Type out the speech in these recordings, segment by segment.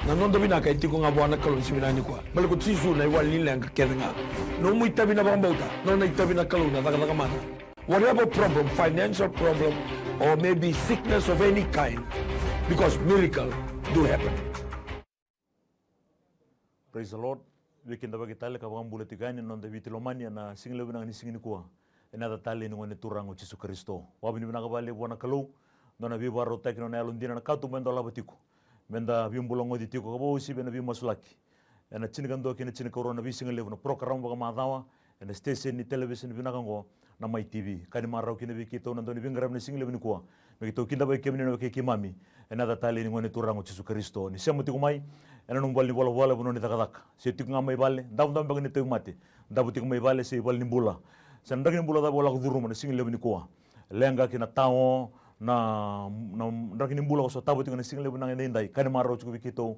Na non dobina ka itiko nga buana kalon siminani kwa. Balik ko sisu na iwal nila ang kakenga. No mo itabi na bang bauta. No na itabi na kalon na taka mana. Whatever problem, financial problem, or maybe sickness of any kind, because miracle do happen. Praise the Lord. Weekend da bagitale ka bang buletigani non da vitilomania na single binang ni singini kuwa. Enada tali ni ngone turango Yesu Kristo. Wabini binanga bale buana kalon. Nona vibaro tekno na alundina na katu mendo labatiko. Menda bimbulongo di tiko kabo si bena bimasulaki. Ena chini kando kini chini corona visinga levo na program baga madawa. Ena station ni television binakango na MaiTV. Kani marau kini bikito na doni bingaram ni singa levo ni kuwa. Megito kinda bai kemini na keki mami. Ena datali ni ngone turango Yesu Kristo. Ni siamo tiko mai. Ena numbal ni bola buno ni takataka. Si tiko nga mai bale. Dabu baga ni teu mate. Dabu tiko mai bale si bal ni bula. Sen dagi ni bula da bola kuduruma na singa levo ni kuwa. Lenga kina tao na rakini mbula ko so tabo tinga single bunang indai kan maro chuku bikito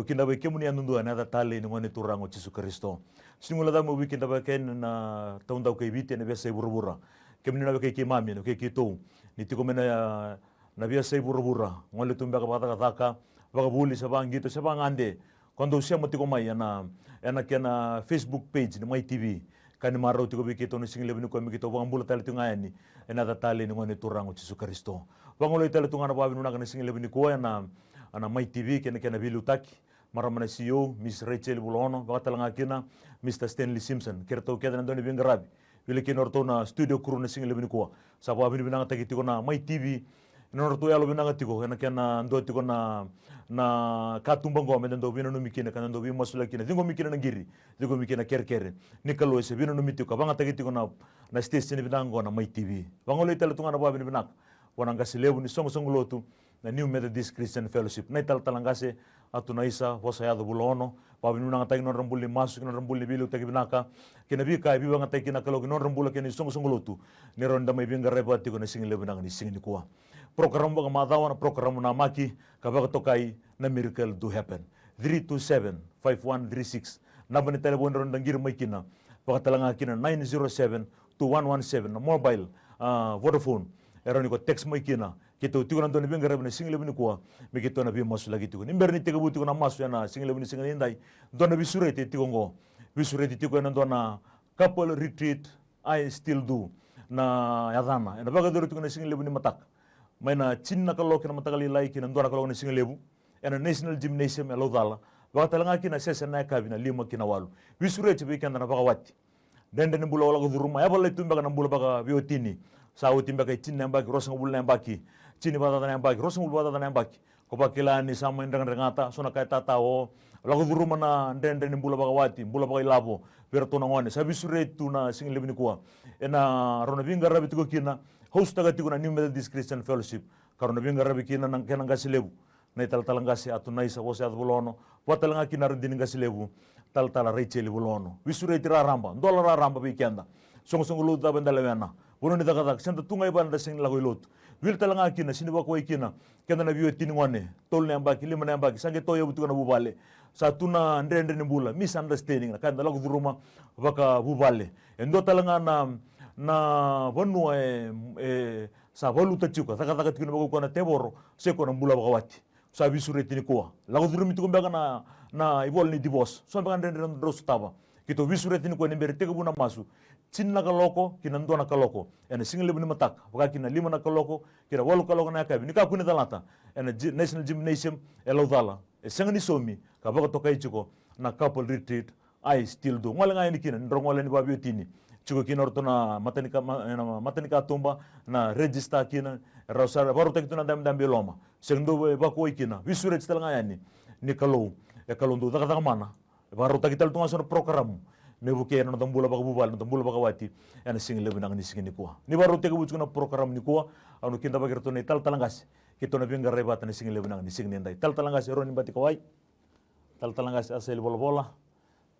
kinda ba kemuni anundu ana tali ni ngone turango Yesu Kristo singula da mo weekend ba ken na taunda ko ibite na besa burubura kemuni na ke mami no ke kito ni tiko mena na besa burubura ngole tumba ka bata ka ba buli sa bangito sa bangande quando siamo tiko mai ana kena Facebook page ni MaiTV kan maro tiko bikito no single bunu ko mikito bang bula tali tunga ni ena tali ni ngone turango Yesu Kristo bangolo itali tunga na babi nuna kana single bunu ko ana MaiTV kena bilutaki maramana CEO Miss Rachel Bulono bakatalanga kina Mr Stanley Simpson kerto keda ndoni bingarabi bile kinorto na studio crew na single bunu ko sa babi binanga tagitiko na MaiTV norto yalo binanga tiko kena ndo tiko na katumba ngome ndo bino no mikina kana ndo bimo sula kina dingo mikina ngiri dingo mikina kerkere nikalo ese bino no mitiko banga tagitiko na station binango na MaiTV bangolo itali tunga na babi binak wananga silebu ni songo lotu na New Methodist Christian Fellowship na ital talangase atu na isa wasayado bulono babi nuna ngatay non rambuli masuk non rambuli bilu tagi binaka kina bika biba ngatay kina kalo non rambula kina songo lotu ni ronda may binga rebati ko na singile binang ni singini kuwa program baga madawa na program na maki kabaga tokay na miracle do happen 327-5136 naba ni telefon ronda ngir may kina pakatalanga kina 907-2117 na mobile Vodafone eroni ko text mo ikina kito tiko nando ni bengara bini single bini kuwa mikito na bi masu lagi tiko nimber ni tiko buti ko na masu na single bini single indai dona bisurete tiko ngo bisurete tiko na dona couple retreat I still do na yadana na baga doro tiko na single bini matak may na chinna kalo kina matakali lai kina dona kalo na single lebu ena national gymnasium elodala baga talanga kina sesa na kabina lima kina walu bisurete bi kanda na baga wati dende ni bula wala ko duruma ya bala tumba kana bula baga biotini sawo timba kay tinna mbaki rosang bulna mbaki chini bata na mbaki rosang bul bata na mbaki ko bakila ni sama ndang ngata sona kay tatao lago duruma na ndende ni bula baga wati bula baga ilabo berto na ngone sabi suretu na singile bini kuwa ena rona vinga rabi tiko kina host taga tiko na New Methodist Christian Fellowship karona vinga rabi kina nang kena ngasilebu na tal ngasi atu na isa wose bulono watalanga kina rendini ngasilebu tal Rachel Bulono wisureti raramba ndola raramba bikenda songo lutu da bandalewena wono ni taka senta tunga ibanda sing lago ilotu wil talanga kina sini bako ikina kenda na biyo tiningone tol ne ambaki lima ne ambaki sange toyo butu na bubale sa tuna ndende ni bula misunderstanding na kanda lago duruma baka bubale endo talanga na wonu sa voluta chuka taka tikino bako kona teboro seko na bula baka wati sa bisureti ni kuwa lago durumi tukumbaga na ibol ni divorce so baka ndende ndo staba kito bisureti ni kuwa nimbere teka buna masu cinna kaloko kina ndona kaloko ena single bini matak baka kina lima na kaloko kina walu kaloko na kabi nika kuni talata ena national gymnasium elodala sengani somi ka baka tokai chuko na couple retreat I still do ngole ngai ni kina ndrongole ni babi tini chuko kina orto na matanika tumba na register kina rosar baru tek tuna dam biloma sengdo bako ikina bisuret setelanga yani ni kalau ndo taka mana baru tak kita tunga sono program mebuke na tambula baka bubal na tambula baka wati ena single binang ni singini kuwa ni baru teka bucu na program ni kuwa anu kinta bagirto ni talangas kito na bingar rebata ni single binang ni singini ndai talangas Eroni Batikawai talangas Asaeli Volavola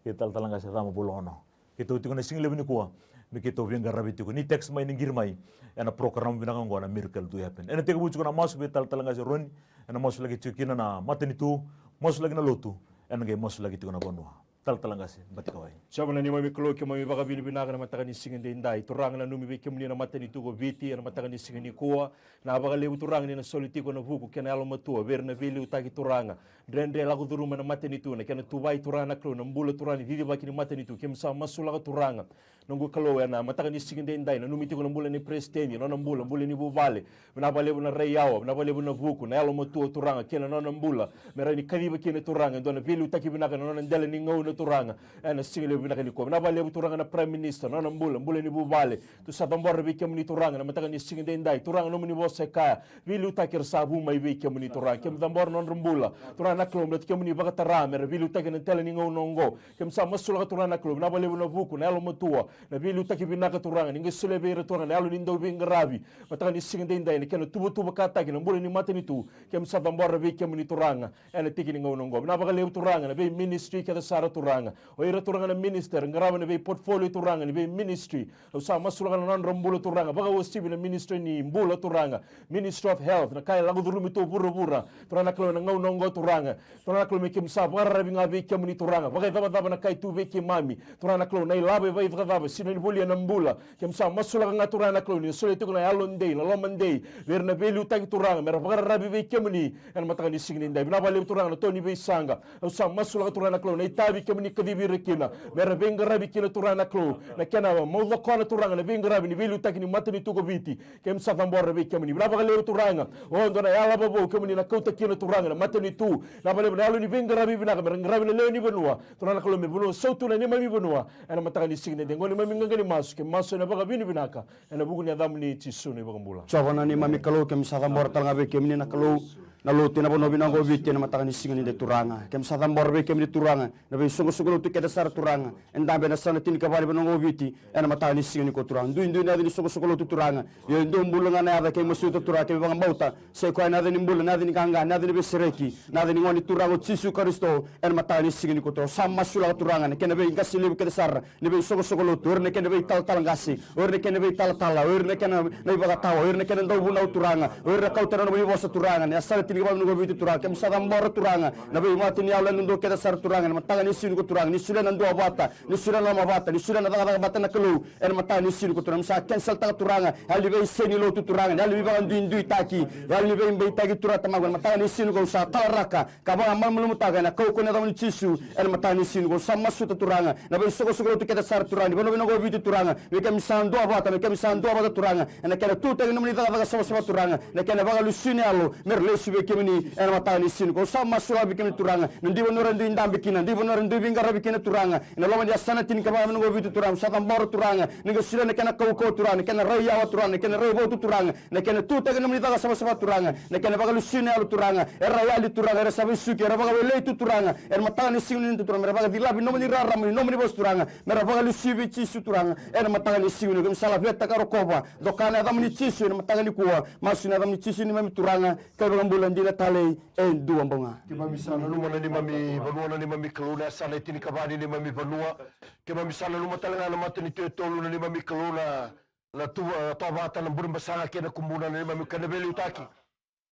talangas Rama Bulono kito tiko na single bini kuwa mikito bingar rabitiko ni text mai ni girmai ena program binang ngona miracle to happen ena teka bucu na masu be talangas Eroni ena masu lagi cikina na matenitu masu lagi na lotu ena ge masu lagi tiko na bonua taltalangasi Batikawai. Sama na ni mami kalo ke mami baka bini binaga na matakan ni singin de indai turang na numi beke muni na mata ni tugo viti na matakan ni singin ni koa na baka lewu turang ni na solitiko na vuku kena alo matua ver na vili utaki turanga drendre lagu turuma na mata ni tu na kena tubai turana klo na mbula turani vidi baki ni mata ni tu kem sa masula ka turanga nunggu kalo na matakan ni singin de indai na numi tiko na mbula ni prestemi na mbula ni buvale na bale na reyawa na bale na vuku na alo matua turanga kena na mbula mera ni kadiba kena turanga ndo na vili utaki binaga na ndele ni ngau na turanga na singile binaga ni ko na bale turanga na prime minister na mbula ni buvale tu sa tambor be kem ni turanga na matakan ni singin de indai turanga no ni bosse kaya vili utakir sabu mai be kem ni turanga kem tambor non mbula turanga klom let kem ni baka tarame vili utaki na tele ni ngau nongo kem sa masula turanga klom na bale na vuku na alo matua na vili utaki binaga turanga ninge sule be turanga na alo ni ndo be ngarabi matakan ni singin de indai ni ken tubu kata ki na mbula ni mata ni tu kem sa tambor be kem ni turanga ene tiki ni ngau nongo na baka le turanga na be ministry ka sara turanga o ira turanga na minister ngarabi na be portfolio turanga ni be ministry o sa masula na non mbula turanga baka o sibi na ministry ni mbula turanga ministry of health na kaya lagu durumi to bura turanga klo na ngau nongo turanga turanga klo me kem sa baka rabi nga be kem ni turanga baka daba na kai tu be ke mami turanga klo na ilabe vai daba sino ni bolia na mbula kem sa masula nga turanga klo ni so itu na alon day na lomon day ver na belu tagi turanga mera baka rabi be kem ni en mataka ni singin dai bina bale turanga to ni be sanga o sa masula turanga klo na itabi kem ni kadibi rekina mera benga rabi kina turanga klo na kena mo da kona turanga na benga rabi ni belu tagi ni matani tugo biti kem sa tambor rabi kem ni bina baka le turanga o ndo na yala babo kem ni na kauta kina turanga na matani tu na bale na ni benga rabi bina ka mera rabi le ni benua turanga klo me buno so tu na ni mami benua en mataka ni singin dai ngoni mami ngani masu kem masu na baka bini binaka en bugu ni adam ni tisu ni baka mbula Suva ni mami kalo kem sa tambor talanga be kem ni na kalo na luti na bono binango viti na matakan ni singin de turanga kem sa tambor be kem ni turanga na be sungo tu keda sar turanga endambe na sana tin ka bali binango viti na matakan ni singin ko turanga ndu na ni sungo tu turanga yo ndu mbulanga na ada kem musu tu turanga kem banga bauta se ko na ni mbula na ni kanga na ni be sereki na ni ngoni turanga Yesu Kristo na matakan ni singin ko to sama sula turanga ne ken be ngasi le keda sar ni be sungo tu ne ken be tal ngasi ne ken be tal ne ken na baga tawa ne ken ndo buna turanga na kautara no be bosa turanga ne asal tini ba no vitu turanga kem sa tambor turanga na be mati ni awlan ndo keda sar turanga na matakan ni singin ko turanga ni sula ndo abata ni sula na mabata ni sula na daga bata na kelu matakan ni singin ko turanga sa cancel ta turanga ali be seni lo tu turanga ali be ba ndu itaki ali be be itaki turata magon matakan ni singin ko sa talaraka ka ba amal mulum taga na ko na dawn chisu matakan ni singin ko sama su turanga na be sogo tu keda sar turanga bono no vitu turanga be kem sa ndo abata be kem sa ndo abata turanga na kena tu ta no ni daga sama turanga na kena ba lusini alo mer lesu be kem ni matakan ni singin ko sama su be kem turanga ndi bono rendu indam bikina ndi bono rendu bingara bikina turanga na lo ma sana tin ka ba no vitu turanga sa tambor turanga ni go sila na kena ko turanga kena raya turanga kena rebo tu turanga na kena tu ta no ni daga sama turanga na kena ba lusini alo turanga raya ali turanga era sabe suki era ba le tu turanga matakan ni singin tu turanga ba dilabi no ni raram no ni bos turanga mera ba lusibi ci su turanga matakan ni singin ko sala veta ka rokova dokana dam ni ci su matakan ni kuwa masuna dam ni ci su ni mami turanga ka ba bulan dina tale du ambonga ke mami sana luma na ni mami vanua na ni mami kaluna sana tini kabani ni mami vanua ke mami sana luma talanga na matani Tetulo na ni mami kaluna la tua tabata na burin basanga ke na kumbuna na ni mami kanabeli utaki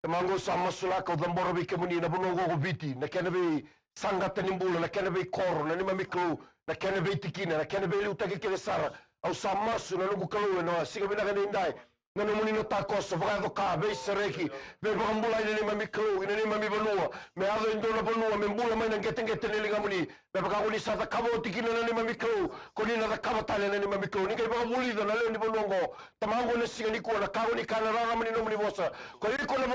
ke mango sama sulaka udambora bi ke muni na bonongo ko viti na kanabe sangata ni mbula na kanabe koro na ni mami kalu na kanabe tikina na kanabe utaki ke sara au sama su na lungu kalu na singa bina kana indai na muni no takosa vagado ka be sereki be bambula ni mami kalu ni mami vanua me ado indo na vanua me mbula mai na ngete ni linga muni be baka uni sa kabo tikina na ni mami kalu ko ni na kabo tale na ni mami kalu ni ke baka muli na le ni bonongo tamango na singa ni ko na kago ni kana rara mani no muni bosa ko iko na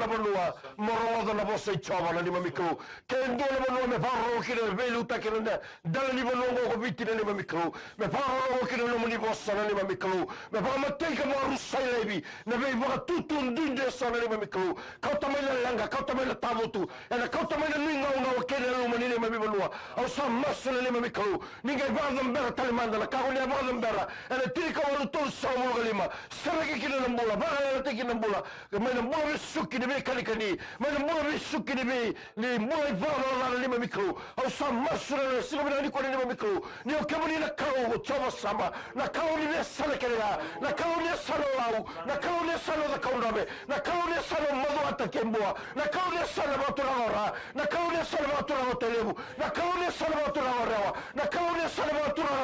vanua moro na bosa ichava na ni mami kalu ke ndo na vanua me faro ki na be luta ki na dala ni bonongo ko biti na ni mami kalu me faro ki na muni bosa na ni mami kalu me faro mateka rusai lebi na be baka tutun dunde sana ni mami kalu kau tamela langa kau tamela tabutu ena kau tamela ninga una kene lu mani ni mami balua au samasna ni mami kalu ninga badam bera talimanda na kau ni badam bera ena tika walu tol samu galima saraki kina nambula baka te kina nambula me nambula me suki ni be kalikani mana mula ni suki ni mula ivalo la lima mikro au sa masura na singa ni kwa lima mikro ni okemuni na kau chova sama na kau ni sala kelela na kau ni sala lau na kau ni sala da kauname na kau ni sala madu atakembua na kau ni sala batura ora na kau ni sala batura hotelebu na kau ni sala batura ora na kau ni sala batura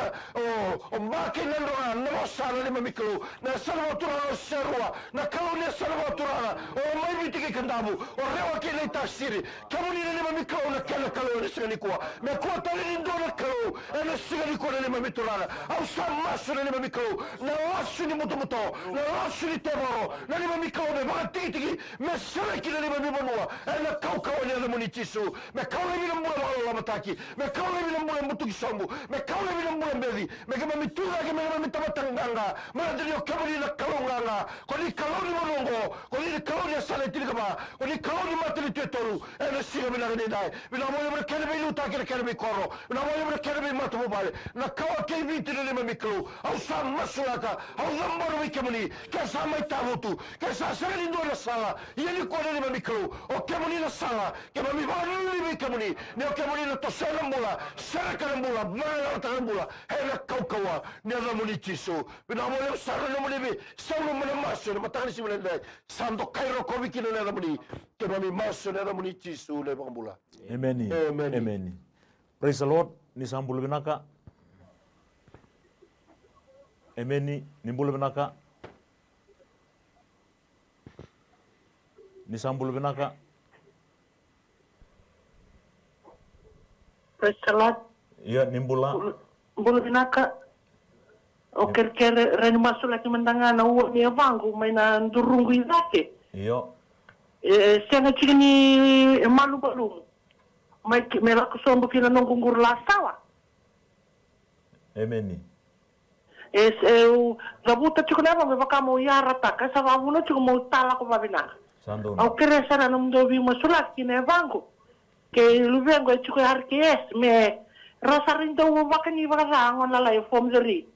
o maki na no sala lima mikro na sala batura serua na kau ni sala batura o mai bitiki kandabu o rewa ke le tasiri kamuni ni lima mikro na kala kalo ni singa ni kwa me kwa tali ni ndona kalo na singa ni kwa lima miturana au samasu na lima mikro na wasu ni muto na wasu ni teboro na lima mikro me bakatiki me saraki na lima mibonua na kau kau ni na munichisu me kau ni mula la mataki me kau ni mula mutuki sombu me kau ni mula mbedi me kama mitura ke me mitamatanganga me ndio kamuni na kalonganga kwa ni kaloni monongo kwa ni kaloni sale tilikaba kwa ni kaloni matili Tetulo na singa mina ni dai mina moyo mre kelebe luta kelebe koro mina moyo mre kelebe matu mobile na kawa ke biti na lima mikro au sa masulaka au zamboro wikemuni ke sa maitavutu ke sa sali ndo na sala yeli kwa lima mikro o kemuni na sala ke mami bani lima wikemuni ne o kemuni na tosela mula seraka mula mala ta mula hela kaukawa ne za muni chiso mina moyo sara no muni saulo muna maso na matani si muna dai sando kairo ko wikino na muni ke mami maso na muni chiso le bambula. Amen. Amen. Praise the Lord. Ni sambulu binaka. Amen. Ni mbulu binaka. Ni sambulu binaka. Praise the Lord. Iya, ni mbula. Mbulu binaka. O kerkere reni masula ki mandanga na uo ni avangu mai na ndurungu izake. Iyo. Senga chigini malu balu. Mai me la kusombo kila nongunguru la sawa. Amen. Zabuta chukuneva me vakamo yara taka sa vavuno chukumo tala ko vavina. Sando. Au kere sana no mdovi masula ki ne vangu. Ke luvengo e chuku harkes me rasarindo vakani vakaza ngona la form zeri.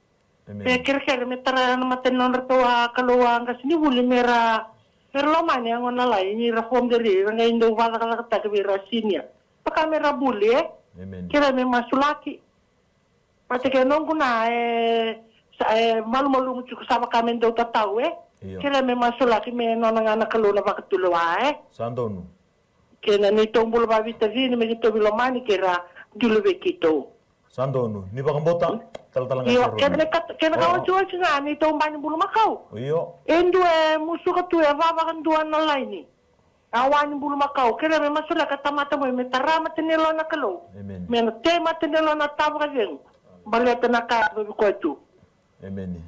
Me kere me tara na matennon retoa kaloa ngasini vuli mera lo mane ngona la ni ra form zeri nga indo vakala taka vira sinia. Pakamera bule kira me masulaki pateke nonguna malu mucu sama kami do tatau kira me masulaki me nonanga na kaluna bakatulo sandonu kena ni tombul babita vini me to bilomani kira dulu bekito sandonu ni bakambota tal-talang iyo kena kawan cuaca nga ni tombani bulu makau iyo endu musuh katu vava kan dua na laini awan bulu makau kira me masula kata mata mo me tarama tenelo na kalo me na tema tenelo na tabra jeng baleta na ka ko tu amen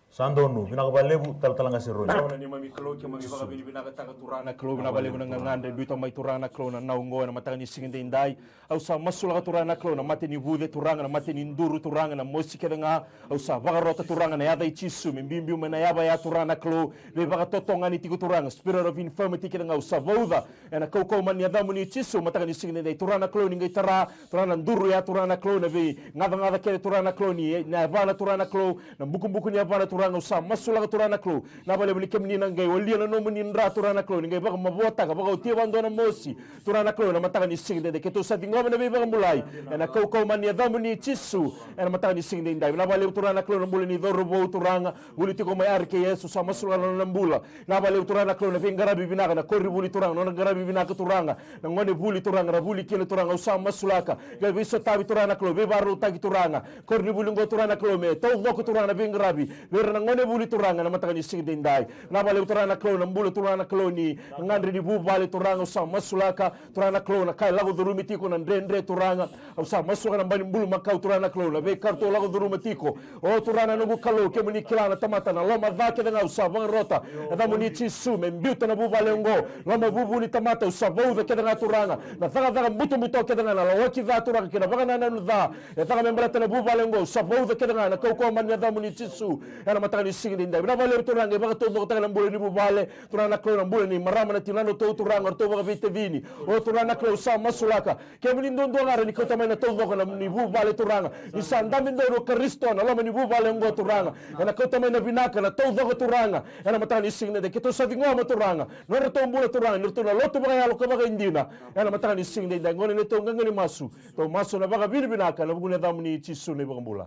sandonu pinakabalebu tal-talang asiro na ni mami kalo ke mami baka bini binaka taka turana kalo na balebu na ngangande bito mai turana kalo na naungo na matanga ni singende indai au sa masula turana kalo na mate ni vude turanga na mate ni nduru turanga na mosi ke nga au sa baka rota turanga na yada ichisu mbimbi na yaba ya turana kalo be baka totonga ni tiku turanga spirit of infirmity ke nga au sa voda na koko man ya damu ni ichisu matanga ni singende indai turana kalo ni ngai tara turana nduru ya turana kalo na be ngada ke turana kalo ni na bana turana kalo na buku ni bana turanga usa masula turana kalo na bale bali kemni na ngai wali na no muni ndra turana kalo ni ngai baka mabota ka baka utia bandona mosi turana kalo na matanga ni singende ke to sa dingo na be baka mulai na koko man ya damu ni ichisu na matanga ni singende indai na bale turana kalo na bule ni dorobo turanga buli tiko mai arke yesu sa masula na mbula na bale turana kalo na vingara bibinaka na korri buli turanga na ngara bibinaka turanga na ngone buli turanga na buli kile turanga usa masulaka ga biso tabi turana kalo be baru tagi turanga korri buli ngo turana kalo me to go turana bingarabi ber na ngone buli turanga na matanga ni singde indai na bale turana kalo na mbula turana kalo ni ngandri di bu bale turanga usa masulaka turana kalo na kai lago durumi tiko na ndendre turanga usa masuka na bali mbulu makau turana kalo na be karto lago durumi tiko o turana nugu kalo ke muni kilana tamata na loma vake na usa bang rota na muni chisu me mbiuta na bu bale ngo loma bu buli tamata usa bouve ke na turanga na vaga mutu ke na la waki va turanga ke na vaga na na va e vaga membra na bu bale ngo usa bouve ke na koko man ya muni chisu na mataka ni singin dai na vale turang e baka todo kota bulan ni bubale turang na klo bulan ni marama na tinano to turang or to baka vitevini o turang na klo sa masulaka ke mini ndondo ngara ni kota mai na to baka ni bubale turang ni sanda min do Kristo na lo ni bubale ngo turang na kota mai na binaka na to baka turang na mataka ni singin dai kito sa dingo mo turang no to bulan turang no to na lo to baka yalo ka baka indina na mataka ni singin dai ngone ni to ngani masu to masu na baka binaka na buguna damni chisu ni baka bula.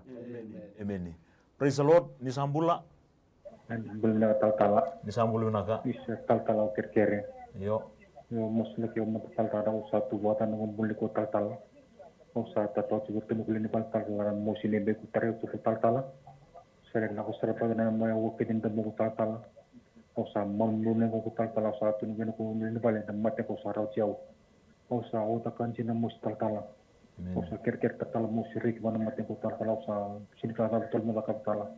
Amen. Praise the Lord. Ni sambula. Belum nak tal-tala. Ni sambula naka. Bisa tal-tala kere-kere. Yo. Yo mosle ke umma tal-tala usah tu buatan ngumpul ko tal-tala. Usah tato tu temu ni tal-tala mosine be ku tare tu tal-tala. Sere na ko sere pa na mo wo ke din temu tal-tala. Usah mamlune ko tal-tala usah tu ni ko ni bale na mate ko sarau jauh. Usah o ta kanji na mus tal-tala. Usah kere-kere tal-tala musiri mana mate ko tal-tala usah sini kala betul mo tal-tala.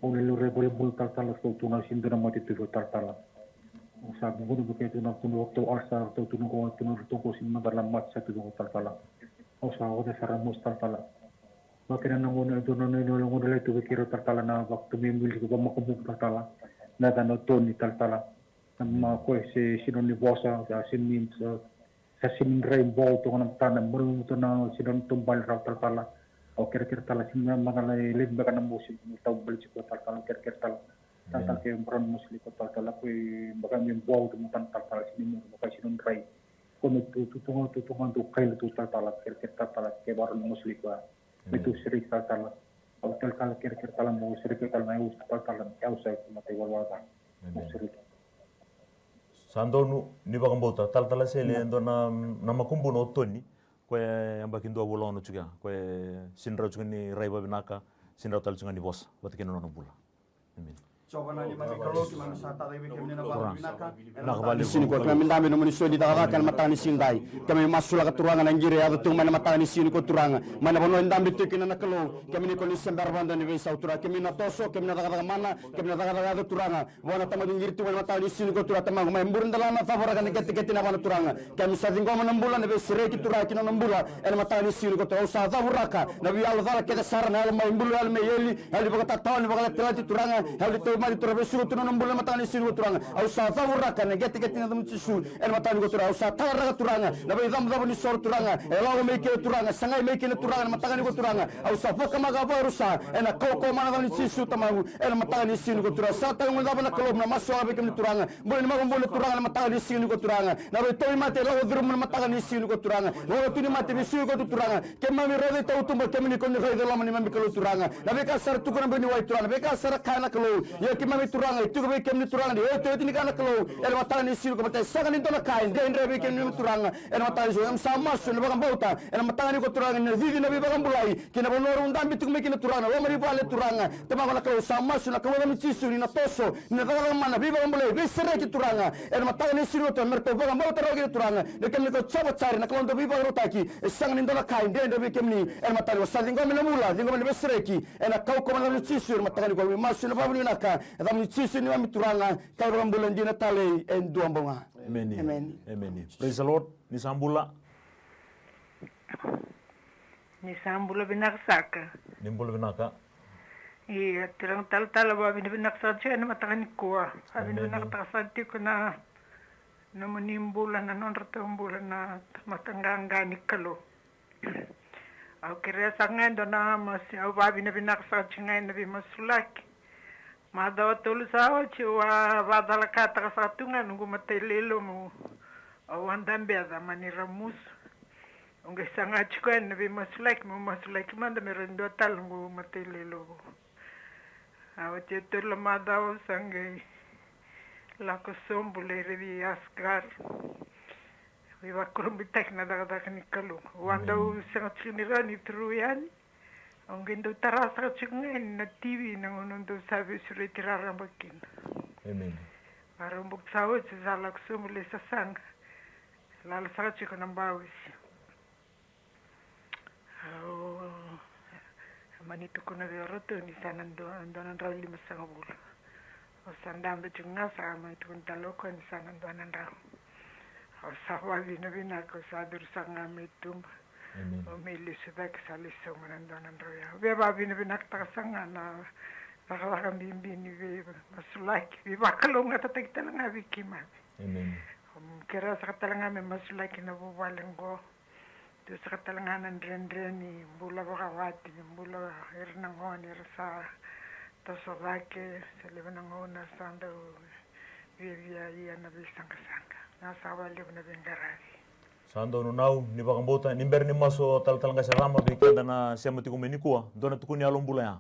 Oleh lure boleh bul tal-tala tu na sindu na mate tu tal-tala. Usah buku buku itu nak tunu waktu asa atau tunu ko sin dalam mat satu ko tal-tala. Usah o de saramus tal-tala. Makina na ngono itu na ngono le tu kiro tal-tala na waktu mimbil ko makubu tal-tala. Na dano toni tal-tala. Ma ko se sinon ni bosa ya sin min sa sin rainbow to ng tanam muru to na sinon tumbal ra tal-tala. O kira-kira tala sin mga limba ka ng musik taw balik ko tal-tala kira-kira tala. Tal-tal ke brown musli ko tal-tala ko baga yung wow to tal-tala sin mo ka sinon ray. Kung tutungan to kail to tal-tala kira-kira tal-tala ke brown musli ko. Itu seri tal-tala. O tal-tala kira-kira tala mo seri ko tal na us tal-tala kaya usay ko matay walwala. Seri. Sandonu ni bakambota tal-tala sele ndo na makumbu no toni ko ambaki ndo Vulaono juga ko Snr juga ni raiba binaka Snr tal juga ni bos batikeno no bula. Amen. Coba nani masih kalau kita sata tapi kami nak Nakabali sini ko kami dami no munisyo di taka mata ni sindai kami masuk la keturangan anggire ada tung mana mata ni sini ko turangan mana bono ndambi tukina na kalo kami ni ko ni sendar banda ni vesa utura kami na toso kami na taka mana kami na taka ada turangan bona tama ngiri tu mata ni sini ko tura tama mai mburun dalana favor kan kete na bana turangan kami sa dingo mana bulan ni vesa reki tura kina na bulan el mata ni sini ko tura sa favuraka na bi Allah dala kete sarna el mai mbulu el mai yeli el baka tatawan baka telati turangan el to mari tura besuru tu nombol mata ni sini ko turangan au sa favuraka na gete na dum tisul el mata ni ko tura au sa tara turangan na bi dam ni sor turangan elo mai ke turangan sangai mai ke turangan mata ni ko turangan au sa foka maga barusa ena koko mana ni tisu tamagu el mata ni sini ko tura sa ta ngul daba na kolom na maso abi ke turangan boleh mago boleh turangan mata ni sini ko turangan na bi to mate lo drum mata ni sini ko turangan lo tu ni mate bisu ko turangan ke mami rode tau tumba ke ni ko ni rode lo mani mami ko turangan na bi ka sar tu ko ni wai turangan be ka sar kana ko ya ke mami turangan tu ko be ke ni turangan e to ni kana ko el mata ni sini ko mate saga ni to na kain de ndre be ke ni turangan el mata ni so am sama su ni bagam bauta el mata ni ko turangan ni vivi na bi bagam bulai kina bonor undam bitu me ke ni turangan lo mari bale turangan tama ko ko sama su na ko ni tisu ni na toso ni na bagam mana bi bagam bulai be sere ki turangan el mata ni sini ko merto bagam bauta ro ki turangan de ke ni ko chaba chari na ko ndo bi bagam taki sang ni ndo na kain de ndre be ke ni el mata ni sa dingo me na mula dingo me be sere ki ena kau ko mana ni tisu mata ni ko masu na babu ni na ka dam ni tisu ni mi turangan ka bagam bulan dina tale en duambonga. Amen. Amen. Amen. Praise the Lord. Ni sambula. Ni sambula binaksaka. Nimbul binaka. Iya, terang tal-tal ba binaksa siya na matakan ko. Abi binaksa ko na manimbulan na non bulan na matanganga ni kalo. Au kira sangan do na mas au ba binaksa siya na bi masulaki. Madaw tulu sawa chiwa badala kata satunga nungu matelelo mu awandambe za maniramus unge sanga chikwen nabi masulaki manda merendo tal ngu matelelo awche tulu madaw sange la kosombule revi askar viva kurumbi tekna daga nikalu wandaw sanga chinirani truyan Ang tarasa chingin na TV nang unong sabi suritira rambakin. Amen. Parang buksawat sa salak sumuli sa sang. Lalo sa chiko ng bawis. Manito ko na roto ni sanan donan raw lima sa ngabul. O sandam da chunga sa may tukun taloko ni sanan donan raw. O sa wali na binako sa dursa nga may tumba. Amen. O may lisudak sa liso manandonan raw ya. Beba binaktakasanga na Baka bimbini be masulaki be bakalonga tataktalanga bikima. Amen. Kira sa katalanga me masulaki na buwalengo. Tu sa katalanga ng dren-dreni bula bakawati bula irnangoni sa tasawake sa libanangona sa ando via na bisanga-sanga. Nasa wali na bengarasi. Sando no nau ni bakambota nimber ni maso tal-talanga sa rama bikenda na siya matikumeni kuwa dona tukuni alombula ya.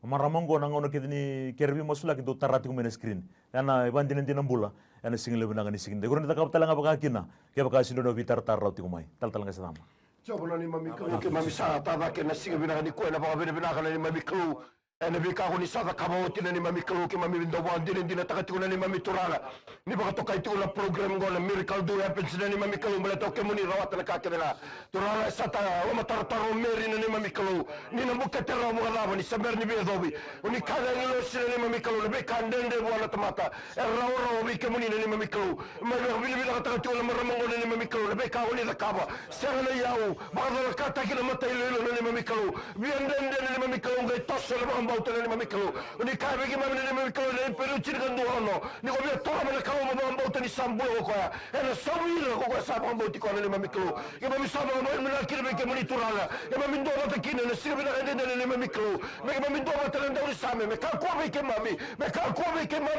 Maramango na ngono kidini kerbi masula kido tarati kumena screen yana ibandinin dinambula yana single benanga ni singin de kurang takap talanga bakakina ke bakasi do vitar tarauti kumai tal-talanga sa rama. Coba ni mami kelu ke mami sa tada ke na single benanga ni kuwa na baka benanga ni mami kelu. Ena bika ko ni sada kabawoti na ni mami kelu ke mami bindo wan dinin takati kuna ni mami turala. Ni baka to kai tula program go na miracle do happens na ni mami kelu mala to ke muni rawat na kakena. Turala sata o matartaro meri na ni mami kelu. Ni na buka terra mo gala ni saber ni bedobi. Uni kala ni lo sina ni mami kelu be kandende wala tamata. Rawo bi ke muni na ni mami kelu. Ma bili takati wala maramango na ni mami kelu be ka woni da kaba. Sera na yawo ba da kata kina mata ile na ni mami kelu. Biendende ni mami kelu ngai tosso bauta ni mami kelu ni ka begi mami ni mami kelu ni peru cirgandu ono ni ko be tora mana kelu mami bauta ni sambu ko ya ena sawira ko sa bauti ko ni mami kelu ke mami sama mami na kire be ke moni turala ke mami ndo bata kine ni sirbe na ende ni mami kelu me mami ndo bata nda uri same me ka ko be ke mami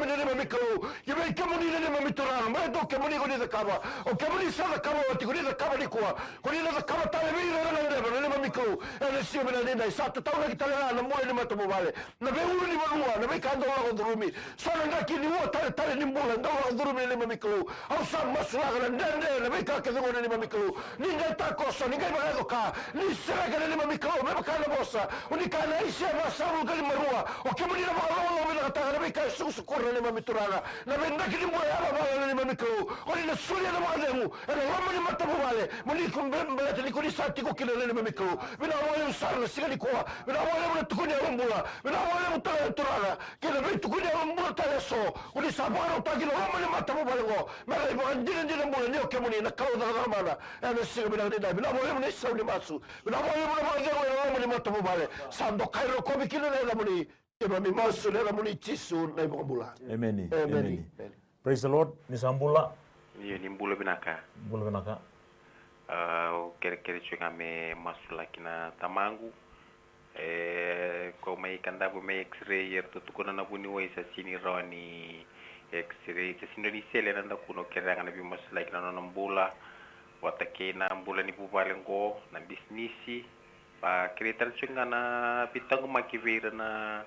ni mami kelu ke be ke moni ni mami turala me do ke moni ko ni da kaba o ke moni sa da kaba o ti ko ni da kaba ni ko ni da kaba ta be ni ni mami kelu ena sirbe na ende sa ta na kitala na mo ni matomo na be uli malua na be kando wa durumi so na kini wa tare ni mbula ndo wa durumi ni mami kelu au sa masula na ndende na be ka ke ni mami kelu ni ngata koso ni ngai ba ka ni sera ka ni mami kelu me ka na bosa uni ka na ise ba sa ru ka ni marua o ke muni na ba lo na ta na be ka su ni mami turana na be ndaki ni mbula ba ni mami kelu o ni na sulia na ba demu na wa ni mata bale muni kumbe ni ko ni sati ko kile ni mami kelu bina wa ni sar na sigani ko bina wa ni tukuni mbula bina wale mutale turala kile vitu kuja mbota leso uli sabaro tagilo roma ni matamu balengo mala ibandile ndile mbula ndio kemuni na kauda ramana ene siga bina ndida bina wale muni sauni masu bina wale muni mazero roma ni matamu bale sando kairo kobi kile na muni ema mi masu na muni chisu na mbula Amen. Amen. Praise the Lord. Ni sambula Iyo ni mbula binaka. Mbula binaka. Kere chunga me masula kina tamangu. Ko may kandabu may x-ray yer tutukuna na buni way sa sinironi x-ray sa sinoni sele nanda kuno kailangan na bimas like na nambula watake na mbula ni bubalengo na businessi pa kreatar chunga na pitang makivira na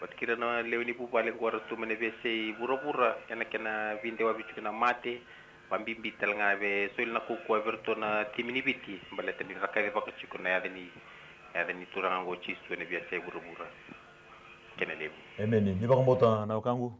wat kira na leo ni bubalengo rastu manevese bura-bura yana kena vindewa bichu na mate pambimbi talanga be soil na kuku everto na timini biti baleta ni rakare baka chiko na yada ni turanga ngo chisu ne biasa bura-bura kena lebu Amen. Ni baka mota na kangu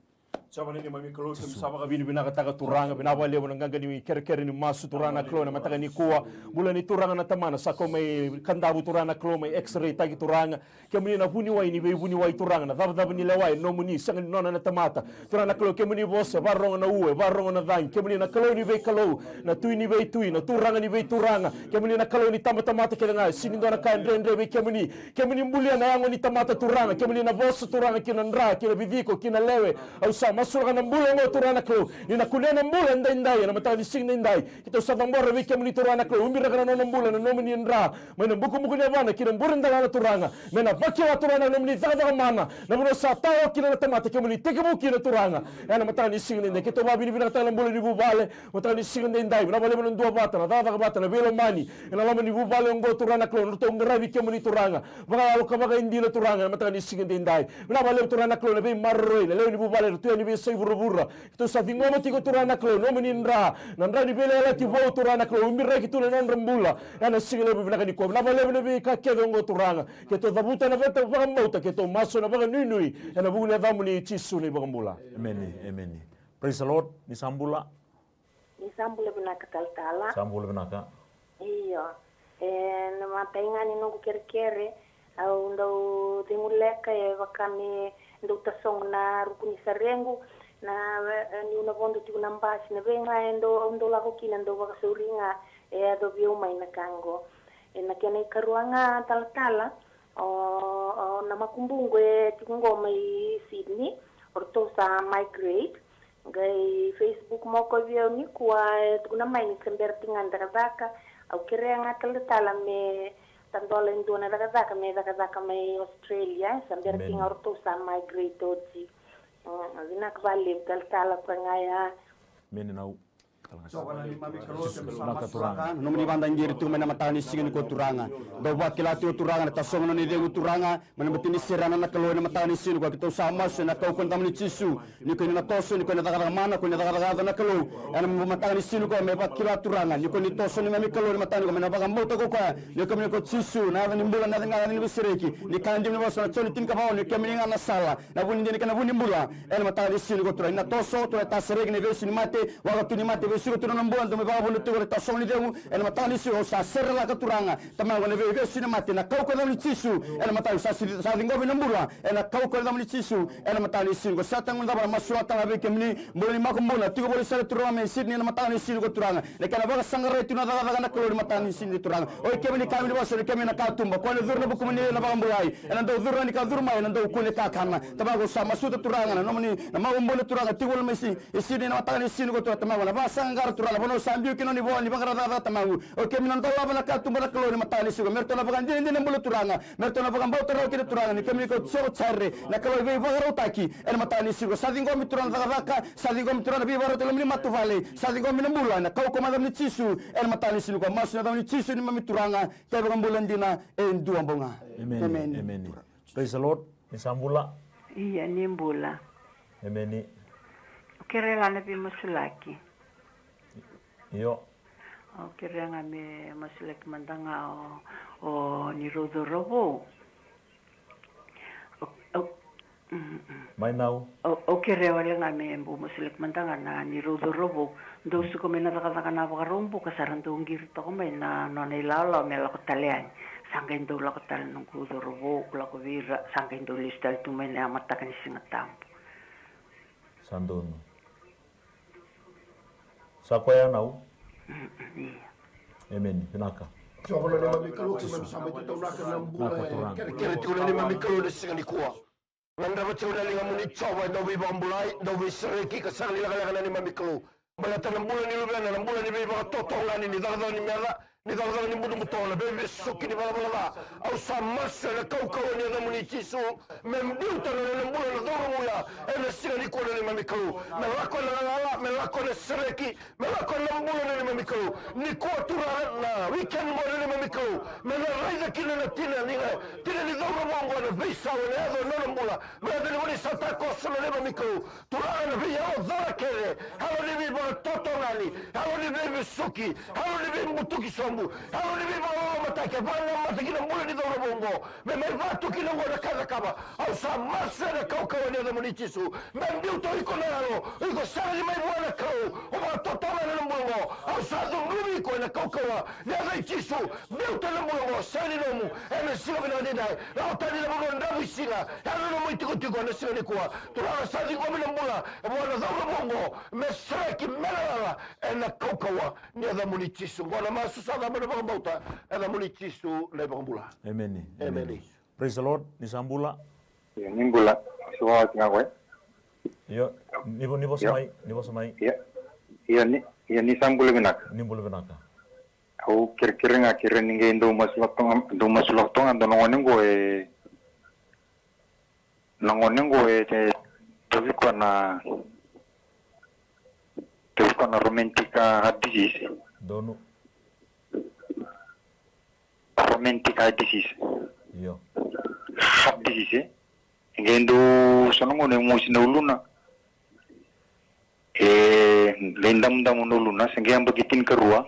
Sama ni mami kelo sama kabini binaka taka turanga binawa leo nanganga ni kere ni masu turana klo na mataka ni kuwa bula ni turanga na tamana sako may kandabu turana klo may x-ray tagi turanga kemuni na buni wai ni be buni wai turanga na dab ni lewai no muni sang nona na tamata turana klo kemuni bosa barong na uwe barong na dan kemuni na klo ni be klo na tui ni be tui na turanga ni be turanga kemuni na klo ni tamata kele nga sini dona ka ndre be kemuni mbulia na yango ni tamata turanga kemuni na bosa turanga kina ndra kina biviko kina lewe au sa masura na mbula ngo turana klo ina kulena mbula ndai na mata sing ndai kita sa tambora wiki muni turana klo umbira kana no mbula no muni ndra mena buku ne bana kina mbura ndala turanga mena baki wa turana no muni zaga mana na muna sa tawo kina na tamata ke muni teke buki na turanga ana mata ni sing ndai kita babi ni bina tala mbula ni bubale mata ni sing ndai na bale muna ndo bata na daga bata na belo mani ina lama ni bubale ngo turana klo no to ngra wiki muni turanga baga alo ka indi na turanga mata ni sing ndai na bale turana klo na be marroi na leo ni bubale tu ni be sai bura-bura itu sa dingomo tiko turana klo no menindra nandra ni bele la tivo turana klo umbira kitu na nrambula yana singile bibina ni ko na vale bele ka kedo turanga keto dabuta na veta bambauta keto maso na baga nui yana bugule damu ni chisu ni bambula Amen. Praise the Lord. Ni sambula binaka taltala sambula binaka iyo na matainga ni nungu kere au ndo dimuleka wakami ndo tasong na rukuni sarengu na ni una bondo ti una mbasi na venga ndo la kokina ndo wakasuringa do bioma ina kango na kene karuanga taltala na makumbungwe tingo mai Sydney orto sa migrate ngai Facebook mo ko vio ni kwa tuna mai ni semberti ngandara daka au kirenga tala me tandola indona daka me Australia semberti orto sa migrate oti azina kvali tala kwangaya meninau no mani banda ngiri tu mena matani singin ko turanga do wakila tu turanga ta songo ni de turanga mena betini serana na kalo na matani singin ko kita sama se na kau kon tamni cisu ni ko na toso ni ko na daga mana ko na daga na kalo ana matani singin ko me wakila turanga ni ko ni toso ni me kalo ni matani ko mena baga mota ko ka ni ko cisu na ni mbula na ngala ni bisireki ni kandi ni wasana choni tin ka bawo ni kemini ngana sala na buni ni kana buni mbula ena matani singin ko turanga na toso to ta sereki ni vesi ni mate wa tu ni mate sigo tu nambuan tu me baba bolu tu ta song ni demu en matani si o sa serla ka turanga tama ko ne ve si na mate na kau ko na cisu en matani sa dingo binambura en kau ko na cisu en matani si ko sa tangun da masua ta be kemni bolu ma ko mona tigo bolu sa turanga me Sydney en matani si ko turanga ne kana baga sangare tu na daga na ko matani si ni turanga o kemni kamni waso kemni na ka tumba ko ne durna bu ko ni na baga mbulai en ndo durna ni ka durma en ndo ko ne ka kana tama ko sa masu ta turanga na no ni na ma mbole turanga tigo me si Sydney na matani si ko turanga tama na sangar turala bono sambiu kino ni boni bangara da tamangu o ke minan tawa bana ka tumba kalo ni matani sugo merto na bagan dini ni mbulu turanga merto na bagan bauta ro kini turanga ni kemi ko so charre na kalo ve bagaro taki en matani sugo sadingo mi turanga daga sadingo mi turanga vi baro telemni matu vale sadingo mi mbula na kau ko madam ni cisu en matani sugo masu na ni cisu ni mami turanga ke bagan bulan dina en dua bonga amen praise the lord ni sambula iya ni mbula amen kerela na bi musulaki yo keranga me masulaki mandanga o ni rodorobo mai nau o kerewa lenga me mbu masulaki mandanga na ni rodorobo ndo suko mena daga na bagarombo kasarando ngir to me na no nei lalo me la kotalean sangendo la kotal no rodorobo la ko vira sangendo listal tu me na matakani singatampo sandon sakoya nau amen pinaka coba le mami kalu ke sampai tu tahu nak nambura kere tu le mami kalu le singani kuah nanda baca le ngamuni coba do bi bambulai do bi sereki ke sang lila kala ni mami kalu bala tanambula ni lubana nambula ni bi ba totongani ni dardo ni mera ni dardo ni budu butola be sokini bala bala au samas le kau ni ngamuni cisu membuta le nambula le doru ya ele singani kuah le mami kalu melako la melako le sereki melako nambula ni mami kalu ni kuah turana weekend mo le mami kalu mena raida kile na tina ni doru mongo le visa le ado no nambula mena ni woni sata koso le mami kalu turana via o zakere halo ni bi ba totongani halo ni bi suki halo ni bi mutuki sombu halo ni bi ba matake bana mataki na mula ni doru mongo me mai vatu kile ngona kaza kaba au sa masere kau ni ado moni cisu membiu to iko nalo iko sari mai buana kau o ba totongani na mongo au sa do rubi ko na kau ni ado cisu biu to na mongo sari no mu ene sio bina ni dai au tani na mongo ndabu singa halo no mo tiko na sio ni kwa turana sa di ko mina mula buana doru mongo me sreki melala ena kau ni ado moni cisu ngona masu sa da mana bauta ena moni cisu le bambula amen praise the lord ni sambula ya nimbula Suva ngakwe yo nibo samai ya ni sambula binaka au kira kira ninge ndo masulok ando nongonengo te tovi kona romantica disease donu romantica disease yo disease ngendo sonongone musina uluna lendam uluna sengem bagitin kerua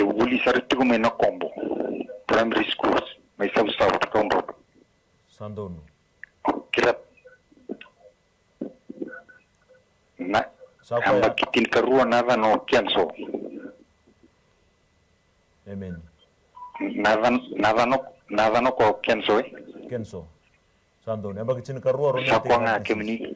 uli sarti ko mena combo primary schools may south combo sandon kira na amba kitin karua nada no kianso amen nada no ko kianso kenso sandon amba kitin karua ro sakwanga kemni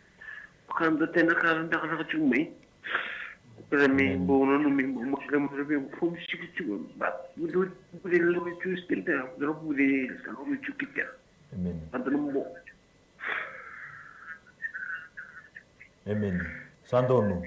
Kan tena kan dah nak cuma. Kami bono numi makam rebe fom sikitu. But budu lu itu still dah. Dulu budu kalau lu kita. Amen. Antu nombo. Amen. Sandonu.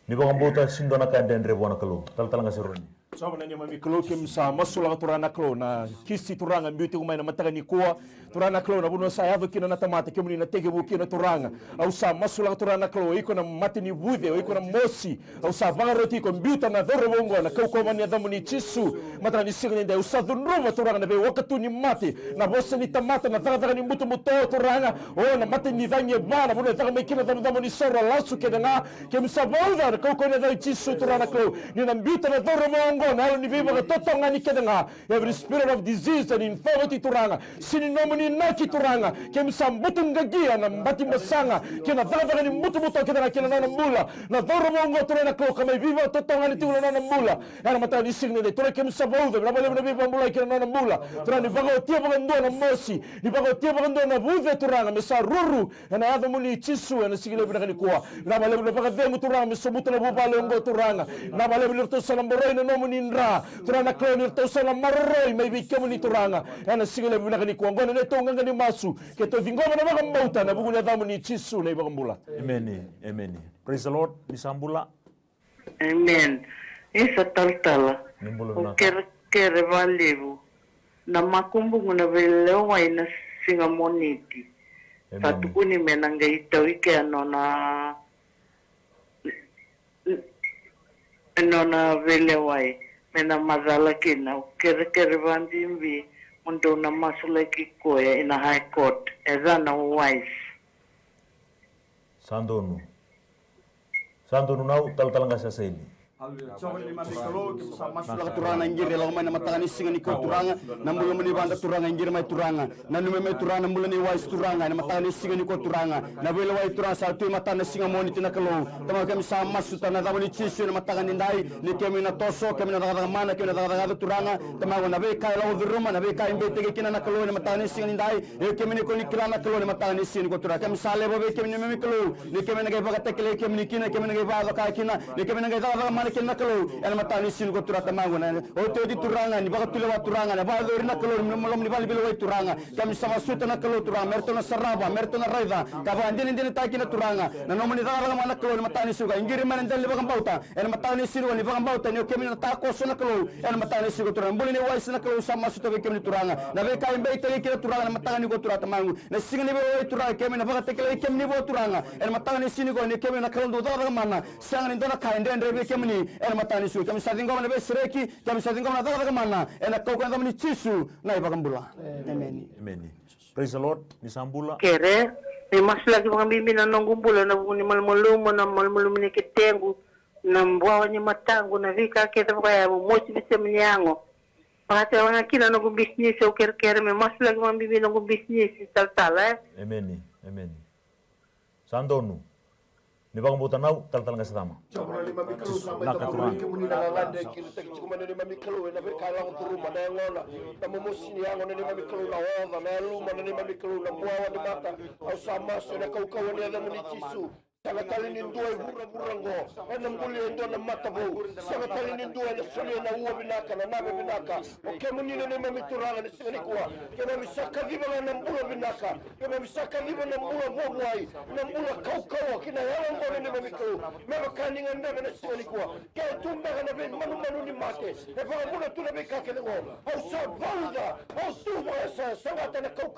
Ni bang bota sindo na kanden rebo na kalu. Tal ngasuruni. Sama nanya mami klo kem sa masula ka turana klo na kisi turanga beauty kumay na mataga ni kuwa turana klo na buno sa yavo kina na tamate kemuni na tege buki na turanga au sa masula ka turana klo iko na mate ni bude iko na mosi au sa vangaroti ko beauty na doro bongo na kau komani adamu ni chisu mataga ni singa nda usa dunruma turanga na be wakatu ni mate na bosa ni tamate na taga ni mutu muto turanga o na mate ni danye bana buno taga me kina damu ni sora lasu ke nga kem sa bolda na kau komani da chisu turana klo ni na beauty na doro bongo na ni viva totonga ni kedenga every spirit of disease and infirmity turanga sini nomuni naki turanga kem sambutun gagia na mbati masanga kena dada ni mutu mutu kedenga kena na mula na doro mongo turana klo kama viva totonga ni tula na mula ana mata ni signe de tura kem sabouda na bale na viva mula kena na mula tura ni bago tia bago ndo na mosi ni bago tia bago ndo na buve turanga mesa ruru na ado muni chisu na sigile bina ni kwa na bale na bago vemu turanga mesomutu na bubale ngo turanga na bale na to salamboroi na nomuni ndra turana klonir to salamaroi mai bikemu ni turanga ana sigile bina ni kwa ngona ne to nganga ni masu ke to vingoma na bago mbauta na bugu na damu ni chisu na bago mbula. Amen. Amen. Praise the Lord. Nisambula. Amen. Isa taltala. Kere valevu. Na makumbungu na velewa ina singa moniti. Fatukuni menanga itawike anona velewa mena mazala kina. Kere vandimbi mundo na masula kikoya ina high court. Ezana wise. Sandonu nau tal-talanga sa Asaeli. Sobat lima mikro kita masuk turanga injir la mana matangani singani ko turanga nambulo meni banda turanga injir mai turanga nanu me turanga nambulo ni wais turanga na matangani singani ko turanga na belo wai turanga satu matana singa moni tina kalo tama kami sa masu tana da boni chisu na matangani ndai ni kemi na toso kemi na daga mana kemi na daga turanga tama na be kai la udruma na be kai be tege kina na kalo na matangani singani ndai e kemi ni ko ni kila na kalo na matangani singani ko turanga kami sale bo be kemi ni me kalo ni kemi na ge baga tekele kemi ni kina kemi na ge baga kai kina ni kemi na ge daga mana kena kalau el matani sin ko turata manguna o to di turanga ni baga tulewa turanga na ba do rina kalau ni molom ni bali bilo turanga kami sama suta na kalau turanga merto na saraba merto na raida ka ba ndini ndini taki na turanga na no mani daga mana kalau ni matani suga ingiri man ndel baga bauta el matani sin ni baga bauta ni kemi na tako so na kalau el matani sin ko turanga buli ni wais na kalau sama suta be kemi turanga na be kai be tele kemi turanga na matani ko turata mangu na singni be turanga kemi na baga tekele kemi ni bo turanga el matani sin ko ni kemi na kalau do daga mana sang ni do na kai ndende be kemi ni el matani su kami sadingo mana be sereki kami sadingo mana daga mana ena kau kan tamani chisu na ibagambula. Amen. Amen. Praise the Lord. Nisambula. Kere ni masla ki mga bimina nang gumbula na ni malmulumo ni kitengu na mbwa ni matangu na vika kete kaya mochi bise mnyango pate wana kila no business o kere me masla ki mga bimina no business tal. Amen. Amen. Sandonu. Ni bang buta nau tal nga sa tama. Sobra lima mikro sama ito kung kemuni na lalande kini tagi cuma na lima mikro na be kala ko rumah na ngona na mumusi niya ngona lima mikro na oda na luma na lima mikro na buawa di mata au sama so na kau ni ada muni chisu sangatali ni ndua burang-burango enam buli ndo na mata bo sangatali ni ndua na soli na uwa binaka na nabe binaka o kemuni na lima mituranga ni singani kuwa kema misaka viva na mbula binaka kema misaka viva na mbula bobwai na mbula kau kina yalang ngona lima mikro meba kaninga ndaga na singani kuwa kaya tumbaga na ben manu ni mate e baka mbula tuna beka kelengo au sa valda au tuba sa sangata na kau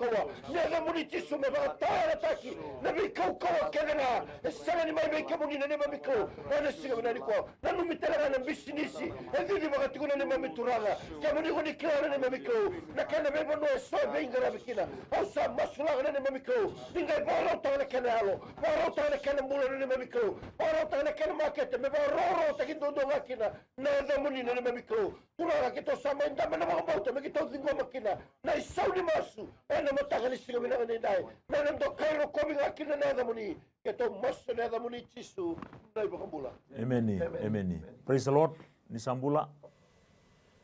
nega muni chisu meba tara taki na be kau kelenga sana ni mai beka muni na lima mikro ana singa na ni kuwa nanu mitalaga na bisinisi e vidi baka tikuna ni mami turanga kaya muni kuni kila na lima mikro na kena beba no so benga na bikina au sa masulaga na lima mikro dingai bala utanga na kena halo bala utanga na kena mula na lima mikro bala utanga na kena makete me bala roro takin dodo makina na muni na lima mikro turanga kito sama indama na mga bauta me kito dingo makina na isaw ni masu na mataka ni singa minanga ni dai na nando kairo komi ngakina na muni kito masu na muni chisu na ibakambula. Amen. Amen. Praise the Lord. Nisambula.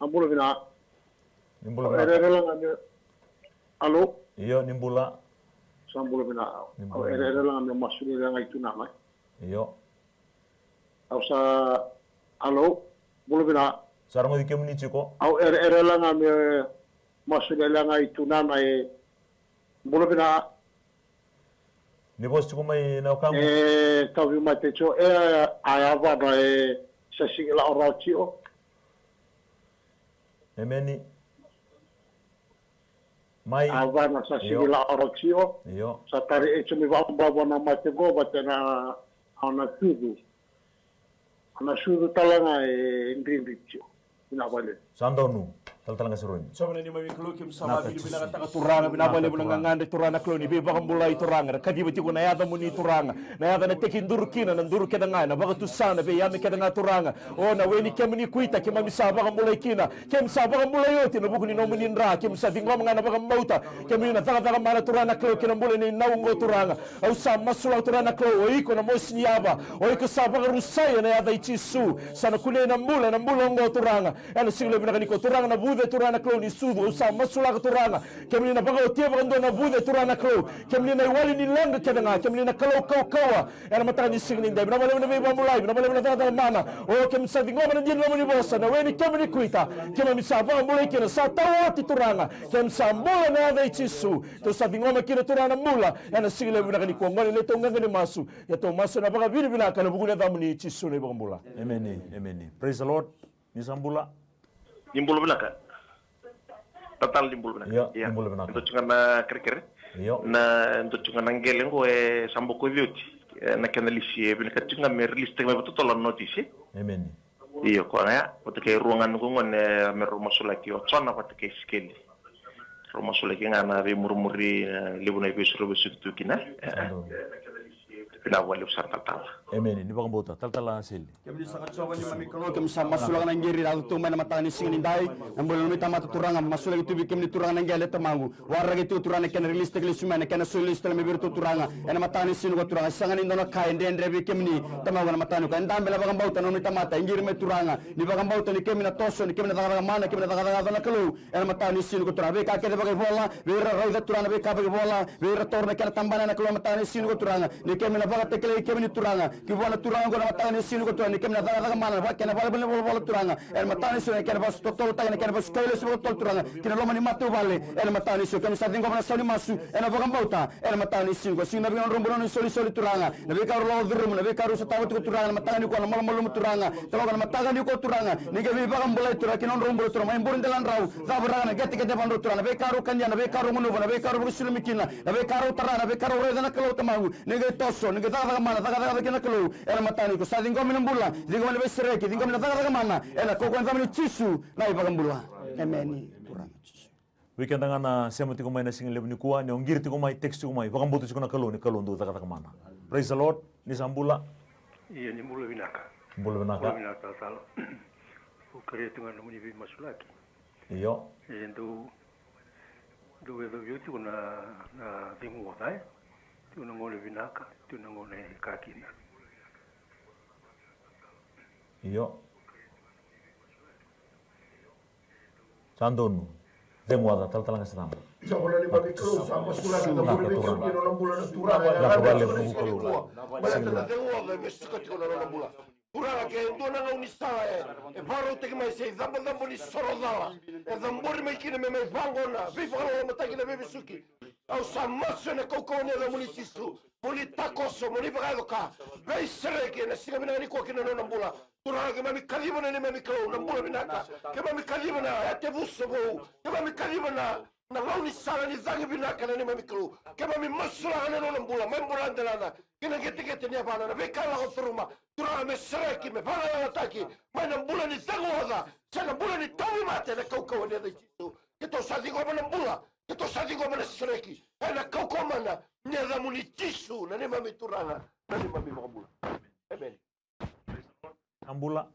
Ambula bina. Nimbula bina. Halo. Iyo nimbula. Sambula bina. Lang ang masuli lang ay tunamay. Iyo. Au sa alo bulu bina. Sarang mo di kemuni chiko. Au lang am masuda lang ay tunan ay bulu bina. Ni bos chiko may naukam. Tawi mate cho ayava na sa singila orachio. Emeni. Mai avana sa singila orachio. Iyo. Sa tari echo mi vamba na mate go batena ana tudu. Ana sudu talanga indrindicho. Ina wale. Sandonu. Taltalanga seroni. Sama ni mami klo kim sama bil bila kata turanga bina bale bula ngande turana klo ni be bakam bulai turanga kadi beti ko na yada muni turanga na yada na tekin durkina na duru keda ngana baka tu sana be yami keda nga turanga o na weni kemni kuita kema misa bakam bulai kina kem sa bakam bulai yoti no bukuni no muni ndra kem sa dingom ngana bakam mauta kemi na taka mala turana klo kina bulai ni naungo turanga au sa masula turana klo o iko na mosniaba o iko sa baka rusaya na yada ichisu sana kule na mbula ngo turanga ana singlo bina kaniko turanga na bude turana klo ni sudu usa masula ka turana kemli na baga otia baga ndo na bude turana klo kemli na wali ni langa kedanga kemli na klo kawa era mata ni singni ndai na wale na be bambulai na wale na tata mana o kem sa dingo na din mo ni bosa na weni kemli kuita kema mi sa baga mbulai kena sa tawati turana kem sa mbula na dai chisu to sa dingo ma kina turana mbula ana single bina kani ko ngani le to ngani masu ya to masu na baga bili bina kana bugule da muni chisu ne baga mbula amen praise the lord ni sambula nimbulu belaka total nimbulu belaka ya nimbulu belaka ndo chungana krekere na ndo chungana ngele ngo sambo ko vioti na kana lisie bin ka chunga mer liste me total notice amen iyo ko ya poteke ruangan ko ngone mer masula ki o tsona poteke skeli ro masula ki ngana be murmuri lebuna be suru be sutu kina pila wali usar tal amen ni bang bota tal aseli kemi sa katsoba ni mami kalo kemi sa masula kana ngiri dal tu mana matani singin dai nambol mi tamata turanga masula gitu bikem ni turanga ngale tamangu warra gitu turanga ken release te sumana ken solis te me birtu turanga ena matani sinu ko turanga sangan indona kai ndendre bikem ni tamangu na matani ko ndam bela bagam bauta no mi tamata ngiri me turanga ni bagam bauta ni kemi na toso ni kemi na daga mana kemi na daga na kalo ena matani sinu ko turanga be ka ke bagay bola be ra turanga be ka bagay bola be ra torna ken tambana na kalo matani sinu ko turanga ni kemi na baga tekele kemi ni turanga ki bona turanga ko na matani sinu ko turanga ni kemi na daga mana ba ken bala bala bola turanga ena matani sinu ken bas totol ta ken bas kele sinu totol turanga ken lo mani matu vale ena matani sinu kemi sa dingo na sali masu ena bagam bauta ena matani sinu ko sinu bi on rombo no soli turanga na be ka ro virum na be ka ro sa tawo turanga na matani ko na mal turanga tawo na mataga ni ko turanga ni ke bi bagam bola turanga ken on rombo turanga mai borin delan raw za baranga na gette gette bando turanga be ka ro kanya na be ka ro munu na be ka ro sulu mikina na be ka ro tarana na be ka ro re na kalo tamangu ni ke toso ni ke daga mana daga ken kalo ena matani ko sa dingo minambula dingo na be sereki dingo na daga mana ena ko ko nzamni chisu na ibagam bula amen turanga weekend ngana sema tiko mai na single lebni kuwa ne ongir tiko mai text tiko mai bakam botu tiko na kalo ndo daga mana praise the lord ni sambula iya ni mula binaka tal ukare tunga no muni bi masulaki iyo endo do tiko na dingo dai tiko na ngole binaka tiko na ngole kakina iyo sandonu Demuada tal nga sinama. Sa wala ni magiklo sa masula na bulbe ko ni no bula na turanga. La wala mo ko lo. Bala na demuada mesto ko tiko no bula. Turanga ke ndo na unisa e faro te mai sei zambo ni sorodala. E zambori mai kine me vangona. Vi faro mataki na bebe suki. Au sa maso na kokone da munitistu. Muni takoso muni bagadoka. Beisere ke na singa mina ni ko kine no bula. Turanga mami kalibana ni mami klo na bula binaka. Ke mami kalibana ate buso bo. Ke mami kalibana na launi sala ni zangi binaka na ni mami klo. Ke mami masula na no bula. Membura ndelana. Kina gete ni abana na bekala ko turuma. Turanga me sereki me bala na ataki. Mana bula ni zango hoda. Sana bula ni tawi mate na kokone da chitu. Ke to sa digo na bula. Ke to sa digo na sereki. Ana kokoma ne da munitisu na ni mami turanga. Na ni mami bula. Amen. Ambula.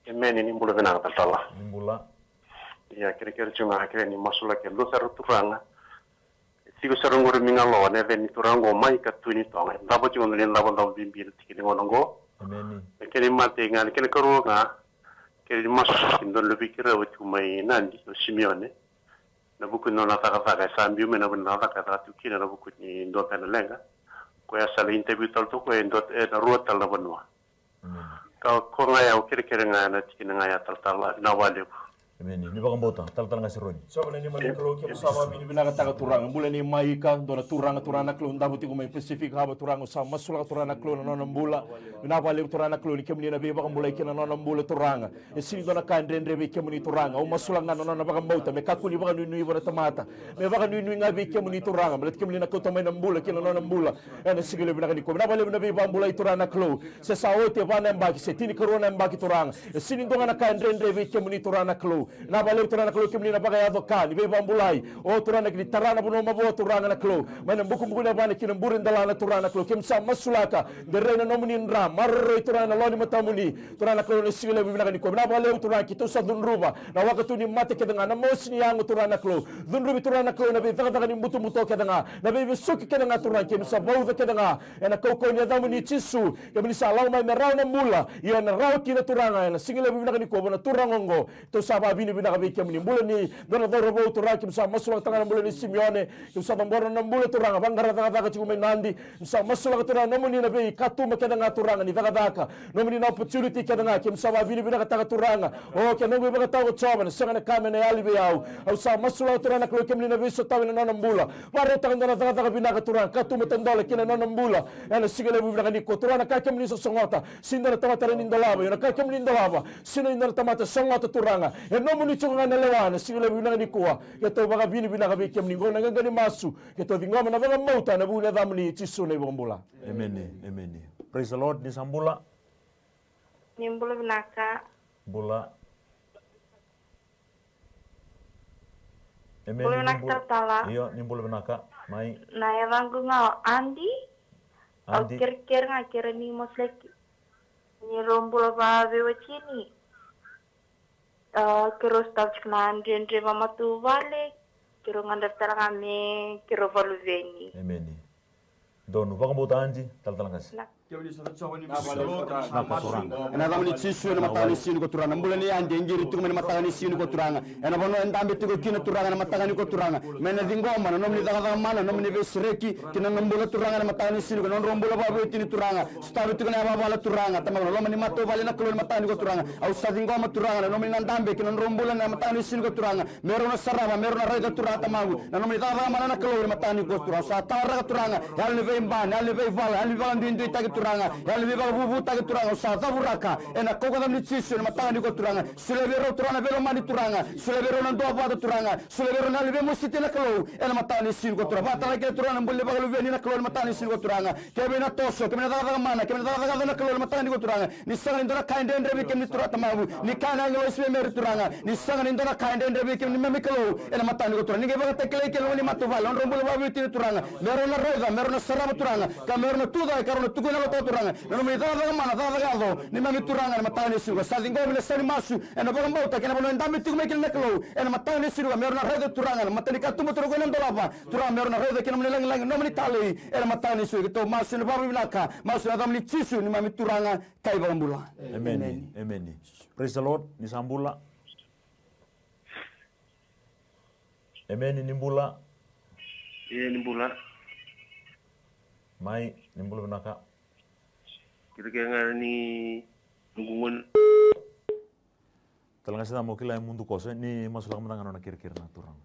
Amen ni mbula bena tala. Mbula. Ya kira-kira cuma akhirnya ni masuk lagi lu saru turanga. Sigo saru ngoro mingalo ne veni turango mai ka tuni tonga. Dabo cuma ni labo bimbi tikini ngonongo. Amen. Kini mate ngan kini karo nga. Kini masuk indon lebih kira cuma nandi Simeone. Na buku no na taka sambiu me na bena taka tu kina na buku ni indon tena lenga. ko ya sala interview tal to ko endot na ruat tal Rabonu ka ko ngaya o kire ngana tikina ngaya tal na wale Amen. Ni bakang bota tal ngasih Roni. So ni mali klo ke sama bini bina kata turang bulan ni maika dona turang klo ndabu tiku mai Pacific haba turang sama masula turang klo na nambula bina bale turang klo ni kemni na be bakang bulai kena na nambula turang e sini dona kan rendre be kemni turang o masula ngana na bakang bota me kakuli bakang nui bona tamata me bakang nui ngabe kemni turang belat kemni na kota mai nambula kena na nambula ena sigile bina kan ko bina bale bina be bakang bulai turang klo se saote bana mbaki se tini corona mbaki turang e sini dona kan rendre be kemni turang klo na bale turana klo kimni na baga yado kan be bambulai o turana ki tarana buno mabo turana na klo mana buku buku na bana kin burin dalana turana klo kim sa masulaka de reina nomunin ra marro turana loni matamuni turana klo ni sigile bi na ko na bale turana ki to sa dunruba na wakatu ni mate ke dengan na mosni yang turana klo dunrubi turana klo na be daga ni mutu mutu ke dengan na be suki ke dengan turana kim sa bau ke dengan ena koko ni damuni chisu ke bi sa law mai merau na mula ya na raw ki na turana na sigile bi na ko bona turangongo to sa ba bini bika menimbula ni dona Rabonu turang kim sa masula tanga nambula ni Simeone kim sa tambora nambula turang bangara daga chiku menandi sa masula turang nomuni na be katu makeda nga turang ni daga nomuni na opportunity kada nga kim sa bini bina kata turang o ke nongo baka tawo choba na sanga na kame na yali be au sa masula turang na klo kim ni na be so tawi na nambula waro tanga daga bina ka turang katu matandola kina na nambula ena sigale bina ka ni ko turang ka kim ni so songota sindara tamata ni ndolaba yo ka kim ni ndolaba sino indara tamata songota turanga nomuni chunga na lewana sigile bina ni kuwa keto baka bini bina ka bikem ningo na ngani masu keto vingoma na baka mauta na buna damni chisu na ibombola amen praise the Lord ni sambula nimbula binaka bula amen bula binaka tala iyo nimbula binaka mai na yavangu nga Andi au kir nga kira ni moslek ni rombula ba bewachini kiro staff chikna andre mama tu vale kiro ngandap tara kami kiro valu veni amen donu baka bota anji tal ngas ena damni chisu na matani sinu ko turanga mbulani ande ngiri tu mena matani sinu ko turanga ena bono endambe tu ko kina turanga na matani ko turanga mena dingoma na nomni daga mana nomni vesreki kina nambula turanga na matani sinu ko non rombula babu tini turanga stabi tu na baba turanga tamang lo mani mato vale na klo matani ko turanga au sa dingoma turanga na nomni ndambe kina rombula na matani sinu ko turanga mero na saraba mero na rega turanga tamagu na nomni daga mana na klo matani ko turanga sa tara turanga yal ne vemba yal ne vevala yal ne vandu indu tagi turanga yal ne bubu tagi turanga sa buraka ena koko damni chisu na matani ko turanga sulebero turanga velo mani turanga sulebero na ndo bada turanga sulebero na lebe musiti na klo ena matani sinu ko turanga bata ke turanga mbulle bagalu veni na klo matani sinu ko turanga kebe na toso kebe na daga mana kebe na daga na klo matani ko turanga ni sanga ndora kainde ndre be kemni turata mabu ni kana ngelo isme mer turanga ni sanga ndora kainde ndre be kemni memi klo ena matani ko turanga ni ke baga tekle ke ni matu val on rombolo babu tini turanga mero na reza mero na saraba turanga ka mero na tuda ka ro tukuna ko turanga no mi daga mana daga do ni memi turanga na matani sinu ko sadingo mi sani masu ena baga mbauta kena bono ndambe tu me kele klo ena matani sinu ko mero na reza turanga na matani ka tumo turo ko ndolapa turanga mero na reza kena mni lang no mni tali ena matani sinu to masu na babu bilaka masu na damni chisu ni memi turanga kai baga mbula amen praise the Lord ni sambula amen ni mbula nimbula mai nimbula benaka kira ni ngungun talang sida mo kila mundu kose ni masuk mandangan na kira na turang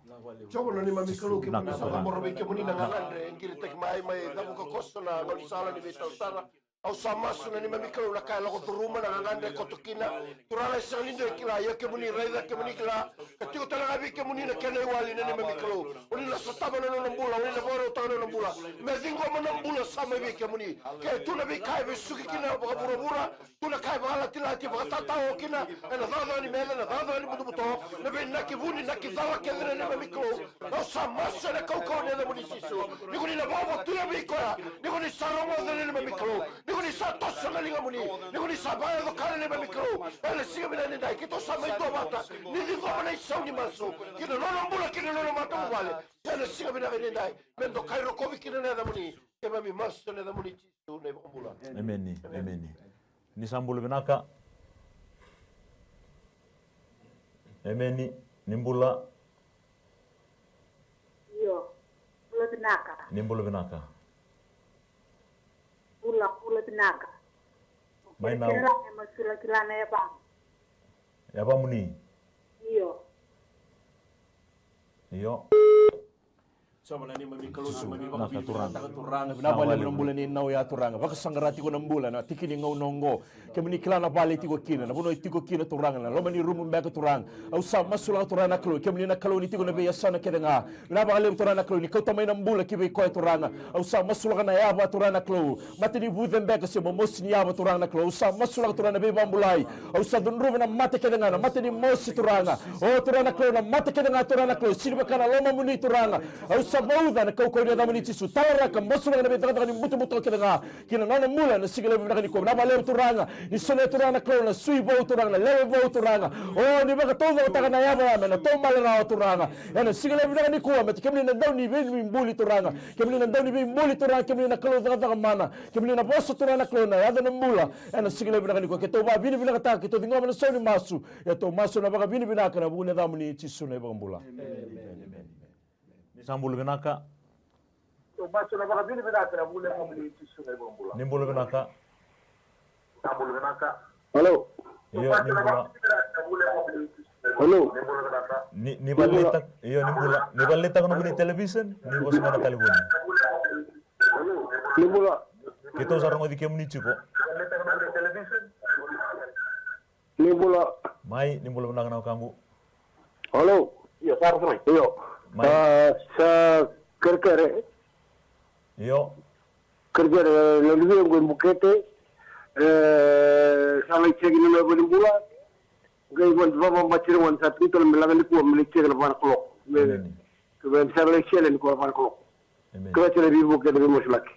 coba ni mami kalau kita bisa lapor ke muni na ngande ngiri tek mai damu ko kosto na ngoli sala ni betal tara au samasu na ni mami kalau na kala ko turuma na ngande ko tukina turala sangin de kila ya ke muni raida ke muni kila ketiko tala abi ke muni na kene wali na ni mami kalau uni na sotaba na nambula uni na boro ta na nambula me dingo mo nambula sama bi ke muni ke tu na bi kai be suki kina ba bura tu na kai ba la tilati ba tata o kina na dada ni mela na dada ni budu buto na be na ki buni na ki dala ke na mami kalau au samasu na ko na muni sisu ni kuni na babo tu na bi ko ni kuni saramo na ni mami kalau ni sa tossa na linga muni ni kuni sa ba do kale ni mami kalau ele siga mina ni dai kito sa mai do mata ni dingo mana isau ni masu kino no mbula kino no mata wale ele siga mina ni dai mendo kairo kovi kino na da muni ke mami masu na da muni tu ne mbula amen ni sambula benaka amen ni mbula yo bula benaka ni mbula benaka pula pinaga. Mai nau. Kira masula kilana ya bang. Ya ba muni. Iyo. Iyo. Sama na ni mami kalusu mami baka turanga binabali mo ng bulan ni nau ya turanga baka sangarati ko ng bulan na tikini ngau nongo kami ni kilana bali tiko kina na buno tiko kina turanga na loma ni rumu mbeka turanga au sa masula turanga klo kami ni na kalo ni tiko na beya sana kedenga binabali mo turanga klo ni kau tamay ng bulan kibe ko turanga au sa masula kana ya ba turanga klo mati ni budem beka si mos ni ya ba turanga klo au sa masula turanga be bambulai au sa dun rumu na mate kedenga na mati ni mos turanga o turanga klo na mate kedenga turanga klo sini kana loma muni turanga au sa mauda na kau ni damani tisu tara ka masula na betaka ni mutu kedenga kina nana mula na sigale na ni ko na bale turanga ni sone turanga klo na sui bo turanga lele bo turanga o ni baka tovo taka na yaba na to malera turanga na sigale na ni ko met kemni na daw ni be mbuli turanga kemni na daw ni be mbuli turanga kemni na klo taka mana kemni na boso turanga klo na yada na mula na sigale na ni ko ke to ba bini bina ka to dingo na soni masu ya to masu na baka bini bina ka na bune damani tisu na baka mbula Sambul binaka. Baso na baka bini binaka na bule mo muli tisu na ibang Nimbul binaka. Sambul binaka. Hello. Iyo nimbula. Hello. Ni balita. Iyo nimbula. Ni balita kono bini television. Ni bos mana telepon. Nimbula. Kita sarang odi kemuni chiko. Nimbula. Mai nimbula binaka na kangu. Hello. Iyo sarang. Iyo. Sa kerkere. Yo. Kerkere lalu yang gue bukete. Sama cek ini mau beli bulan. Gue buat bawa macam mana satu itu lembaga ni kuat meleceh lepas kolok. Kemudian saya meleceh ni kuat lepas kolok. Kemudian saya lebih bukete lebih musuh lagi.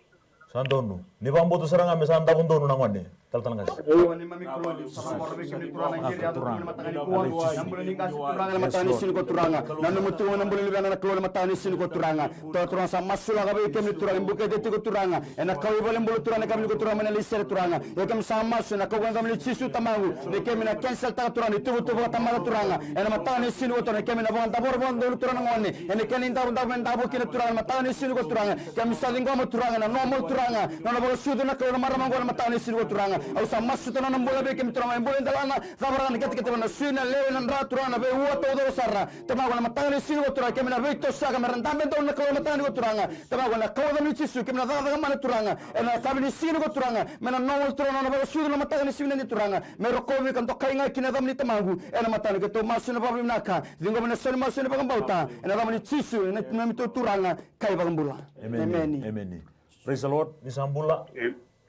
Santonu. Ni bambu tu serang ame santa pun tonu nangwane. Tal ngas. Ni mami kulo sama orang bekin turanga Nigeria tu ni matangani kuat. Yang boleh ning kasih turanga matangani sini ko turanga. Nanu mutu nang boleh libana na kulo matangani sini ko turanga. To turanga sama sula ka bekin ni turanga buke de ko turanga. Ena kau boleh bolu turanga kami ko turanga mana liser turanga. Ya kami sama suna kau kami li cisu tamagu. Ni kami na cancel ta turanga itu tu tamara turanga. Ena matangani sini ko turanga kami na bang tabor bang dulu turanga ngone. Ena kani nda benda buke turanga matangani sini ko turanga. Kami saling ngom turanga na normal turanga. Nana baga sudu na kau marah manggola matangani sini ko turanga. Au sama masuk tanah bola bekem turanga bola dalana zabaran ketika mana sina lewe nan raturana be uwa todo sarra tamago na matangani sini ko turanga kemina vito saka merendambe don na kau matangani ko turanga tamago na kau da michisu kemina daga mana turanga ena kabini sini ko turanga mena nongol turanga na baga sudu na matangani sini ni turanga mero kowi kan to kainga kina damni tamagu ena matangani ke to masu na babi naka dingo mana soni masu na baga bauta ena damni chisu na mito turanga kai baga bula amen amen praise the lord ni sambula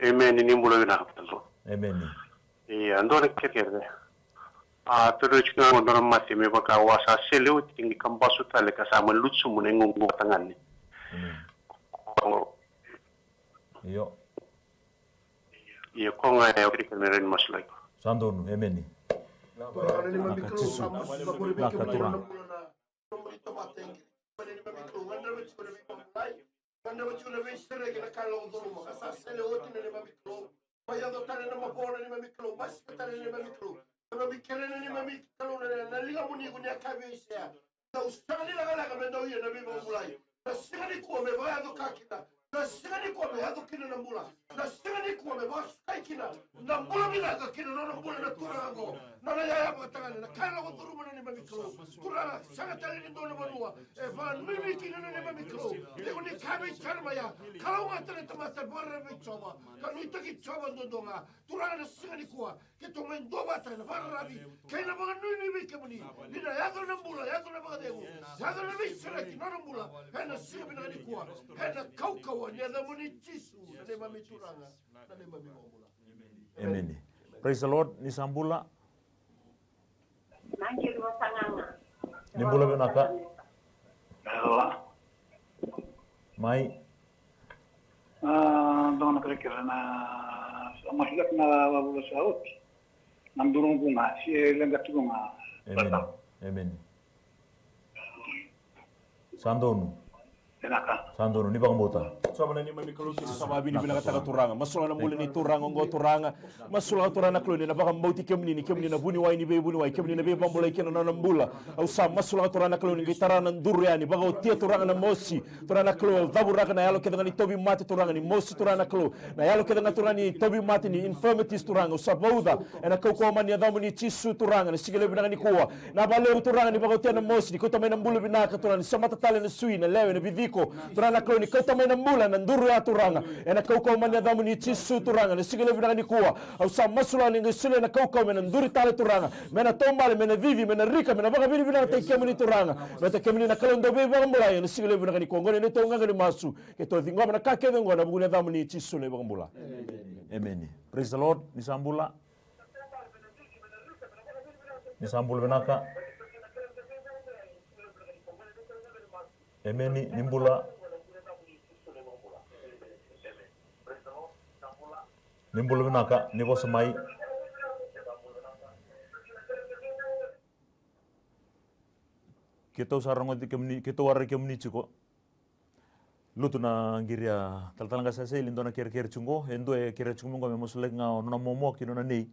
amen ni mbula na kapalo amen iya andore kerkerde terus nga ndora mati me baka wasa selu tingi kampasu tale kasama lutsu munengungu tangani iyo iya ko nga ya kerkerde maslay sandonu amen Quando eu tinha visto que na calo do rumo, essa cena outra nem me micro, mas eu tô tendo uma bola nem me micro, mas eu tô tendo nem me micro. Quando me querendo nem me micro, na liga munigo nem a cabeça. Então está ali na galera me deu ia na minha mulai. Na cena de come vai do caquita. Na cena de come vai do kina na mula. Na cena de come vai sai kina. Na mula mina do kina na mula na turango. Na ya batanga na calo do rumo nem me micro. Turanga sanga tele ndo na manua. E van mimi kina nem me micro. Eu nem cabe charma ya. Kalau ngata na mata borra me chova. Kan ito ki chova ndonga. Turanga na singa ni kuwa. Ke to men do bata na farabi. Kai na mga nui ni ke muni. Nina ya do na mula, ya do na mga dego. Ya do na misra ki na mula. Hena singa bina ni kuwa. Hena kaukawa ni da muni chisu. Na mami turanga. Na mami mula. Amen. Praise the Lord ni sambula. Nangir wasanganga. Nimbula binaka. Mai. Dona kira-kira na mahilat na wabula sa out. Nandurong ko nga, si Lengat ko nga. Amen. Amen. Sandonu. Sandono ni bakambota. Sama nani mami kalau tu sama bini bina kata turanga. Masalah na mula ni turanga ngo turanga. Masalah turanga kalau ni na bakam bauti kemni na buni wai ni be buni wai kemni na be bambulai kena na nambula. Au sama masalah turanga kalau ni gitara na durya ni bakau tia turanga na mosi. Turanga kalau dabura na yalo kita ni tobi mati turanga ni mosi turanga kalau na yalo kita na turanga ni tobi mati ni infirmities turanga. Usa bauda na kau kau mani adamu ni cisu turanga ni sigile bina ni kuwa. Na baleu turanga ni bakau tia na mosi ni kau tamai nambula bina turanga ni sama tatale na sui na lewe na bidiko. Turanga kalau ni kau tamai nambula na nduru ya turanga ena kau mani adamu ni cisu turanga ni sigile bina ni kuwa. Au sa masula ni ngisule na kau mena nduri tale turanga mena tombale mena vivi mena rika mena baka bini bina ta kemni turanga meta kemni na kalau ndobe baka mbula ni sigile bina ni kuwa ngone ni tonga ngani masu ke to thingwa na ka keve ngona bugune adamu ni cisu le baka mbula. Amen. Praise the Lord. Nisambula. Nisambula benaka. Amen. Nimbula. Nimbula benaka. Nibo semai. Kita usah rangot kemni, kita warai kemni ciko. Lutu na ngiria taltalanga sase lindo na kere chungo endo kere chungo ngome musulek nga nona momo kino na nei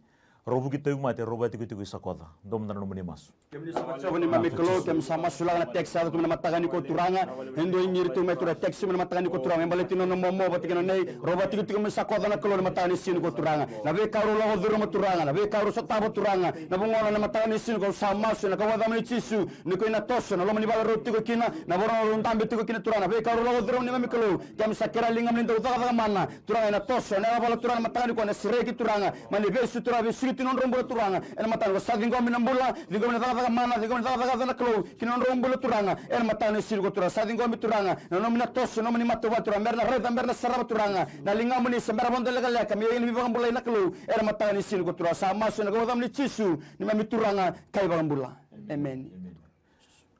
robu kita umate roba tiku sakoda dom na nomani mas kemni sama ni mami kelo kem sama sulang na teksa tu na matagani ko turanga endo ingir tu me tu teksi na matagani ko turanga baletino no momo batikino nei roba tiku sakoda na kelo na matagani sinu ko turanga na be karu lo duro mo turanga na be karu sotabo turanga na bungona na matagani sinu ko sama su na kawada mo chisu ni ko ina toso na lo mani bala roti ko kina na boro ntambe tiku kina turanga be karu lo duro ni mami kelo kem sakera lingam ni daga mana turanga na toso na bala turanga matagani ko na sireki turanga mani be su turanga tinon rombo turanga en matan sa dingo minambula dingo na daga mana dingo na daga na klo kinon rombo turanga en matan sirgo turanga sa dingo mi turanga no mina tosso no mini matto turanga merna reda merna saraba turanga na linga muni sembara bondele gala kami ni bangambula na klo en matan sirgo turanga sa maso na godam ni cisu ni mami turanga kai bangambula. Amen.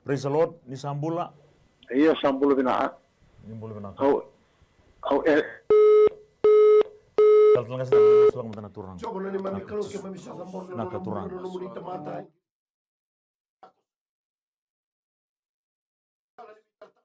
Praise the Lord. Ni sambula. Iya sambula bina. Nimbula bina. Au Taltalanga sa sulang mata na turang. Coba ni mami kalau ke mami sa sambor na turang. muni tamata.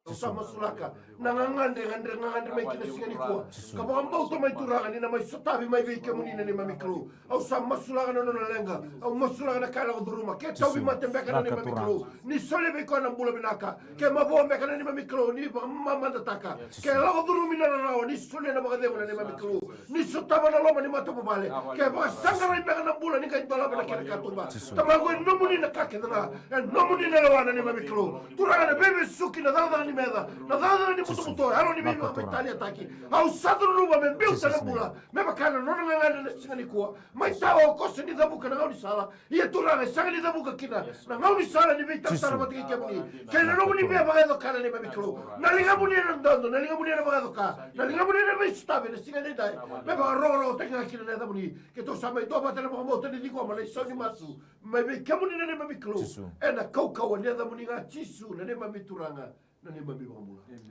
Sama sulaka nangangande mai kina singani ko kabo ambau to mai turanga ni na mai sotabi mai ve ke muni ni mami kru au sama sulaka no lenga au masulaka na kala duruma ke tobi matembe kana ni mami kru ni sole be ko na bula binaka ke mabombe kana ni mami kru ni mama dataka ke la durumi na rawa ni sole na bagade ni mami kru ni sotaba na loma ni matopo bale ke ba sangara ni kana bula ni ka dola bana ke katumba tamago no muni na kakena no muni na lawana ni mami kru turanga bebe suki na dada ni meda na dada ni muto alo ni mimi Italia taki au sadru ruba me biu sana bula me bakana no ngana na singani ko mai tawo ko se ni dabuka na ngau ni sala ia turanga sanga ni dabuka kina na ngau ni sala ni be tara matiki kemuni ke no muni be bagado kana ni mami klo na linga muni na ndondo na linga muni na bagado ka na linga muni na be stabe na singani dai me ba roro tenga kina na dabuni ke to sabe do ba tele mo mo tele diko ma le soni masu me be kemuni na ni mami klo ena kau ni dabuni ga cisu na ni mami turanga.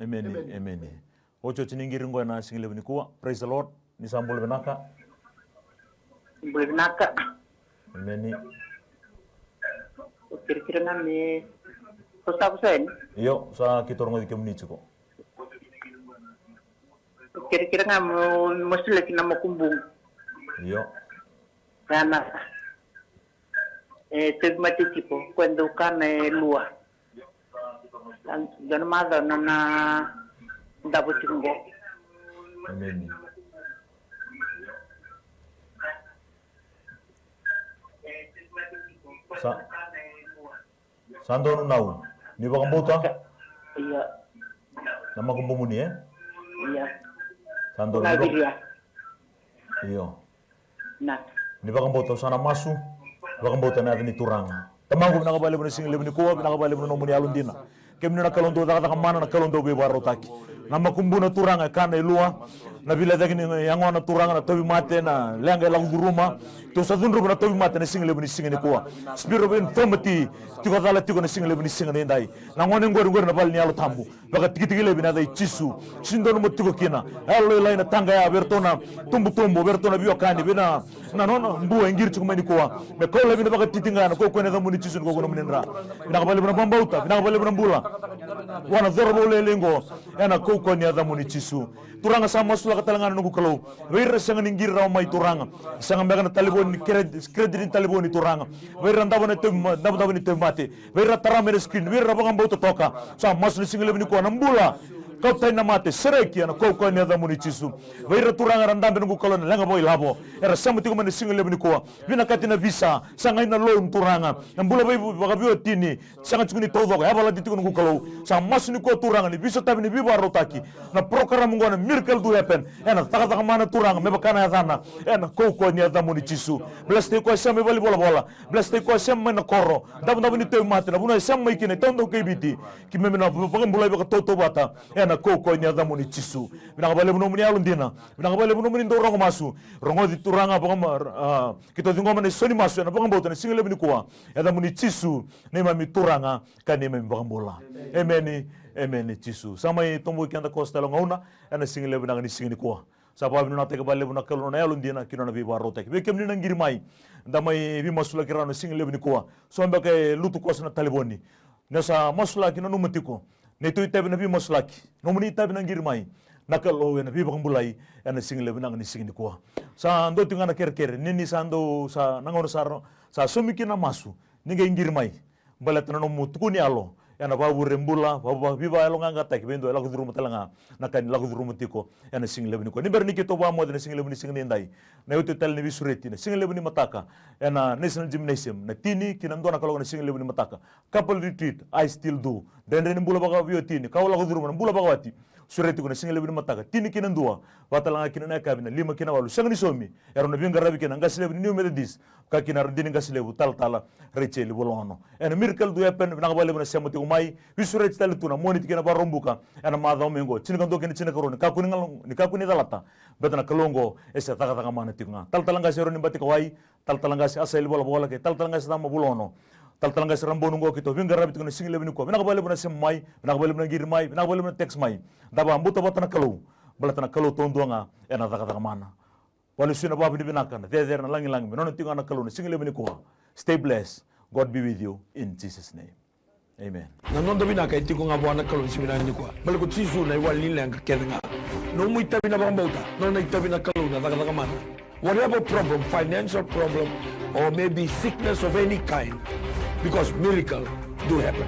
Amen. Amen. Ocho chiningiri ngoy na singile ni kuwa. Praise the Lord. Ni sambul benaka. Benaka. Amen. Kira-kira nami Pst Sen. Iyo sa kitorong di kemni chiko. Kira-kira ngam mesti lagi nama kumbung. Iyo. Kana. Tegmati tipo cuando cane lua. Dan mada nana dapat cinggo. Amen. Sandono nau. Ni bakang bota? Iya. Nama kumpumuni Iya. Sandono. Iyo. Nah. Ni bakang bota sana masu. Bakang bota na ni turang. Tamanggo na kabali mo ni singile ni kuwa na kabali mo no muni alundina. Kemni na kalondo daga mana na kalondo be baro taki nama kumbuna turanga kana ilua na bila dagini yangona turanga na tobi mate na lenga la guruma to sadunru na tobi mate na single buni singani kuwa spiro ben famati tiko dala tiko na single buni singani ndai na ngone ngor na bal ni alo tambu baka tiki le bina dai chisu sindono mo tiko kina alo ila ina tanga ya bertona tumbu bertona biyo kani bina na nono mbu ngir chukuma ni kuwa me ko le bina baka titinga na ko ko ne ga muni chisu ko ko no munenra bina kabali bina bambauta bina kabali bina mbula wana dorbo lelengo ena koko ni adamu ni chisu turanga sama sula katalangan nunggu kalau weira sanga ninggir raw mai turanga sanga megana talibon ni kredit talibon ni turanga weira ndabana ni temate weira taramere screen weira bangang bauta toka sa mas ni single ni ko nambula kau tay na mate sereki ana koko ni adamu ni chisu weira turanga randambe nunggu kalau lenga boy labo era samuti ko man single ni ko vina katina visa sanga ina loan turanga nambula boy bagabio tini sanga chukuni todo ya bala ditu nunggu kalau sa mas ni ko turanga ni visa tabi ni biba rotaki na program ngona miracle do happen ena taka mana turanga me bakana yana ena koko ni adamu ni chisu bleste ko sem vali bola bleste ko sem na koro dabu ni te mate na buna sem mai kine tondo kebiti ki me na bagam bulai baka toto bata ena koko ni adamu ni chisu bina bale buno muni alundina bina bale buno muni ndoro masu rongo di turanga bagam kita dingo mane soni masu ena bagam bota ni single bini kwa adamu ni chisu ne mami turanga kani me bagam bola emeni chisu samai tombo kianda costa lo ngauna ana single bina ni singini kwa sapa bina te bale bina kalo na alundina kino na viva rota ke kem ni ngiri mai ndamai vi masula kirano single bini kwa so mbake lutu kwa na taliboni nasa masula kino numatiko ne tu itabe na vi masula ki no muni itabe na ngiri mai nakalo na vi bakam bulai ana single bina ni singini kwa sa ndo tingana ker nini sando sa nangono saro sa sumikina masu ninge ngiri mai balatana no mutukuni alo yana babu rembula babu biba alo nganga tak bendo lagu duru mutalanga nakani lagu duru mutiko yana single bini ko ni berni kito ba mo de single bini single ndai na yote tel ni bisureti na single bini mataka yana national gymnasium na tini kinando na kalo na single bini mataka couple retreat I still do den ren bula baga bio tini kaw lagu duru bula baga wati sureti ko na single bini mataka tini kinandua watalanga kinana kabina lima kina walu sangni somi yaro na binga rabi kina ngasile bini new methodist ka kina randini ngasile bu tala recheli bolono en miracle do happen na bale bina semuti umai bisureti tal tuna moniti kina barombuka ana madha mengo chini kando kini chini karone ka kuni dalata betana kalongo esa taka mana tinga tal ngasi Eroni Batikawai tal ngasi Asaeli Volavola ke tal ngasi Cama Vulaono tal ngasi Rabonu ngo kito binga rabi kina single bini ko na bale bina semai na bale bina girmai na bale bina text mai daba ambuta batana kalau balatana kalau tonduanga ena taka mana walu sina babu dibinakan there na langi nono tinga na kalau single bini ko stay blessed. God be with you in Jesus name. Amen. Na nondo binaka itiko nga buana kalau simina ni kwa. Balik ko tisu na iwalin lang kakenga. No mo itabi na bauta. No na itabi na kalau na taka mana. Whatever problem, financial problem or maybe sickness of any kind, because miracle do happen.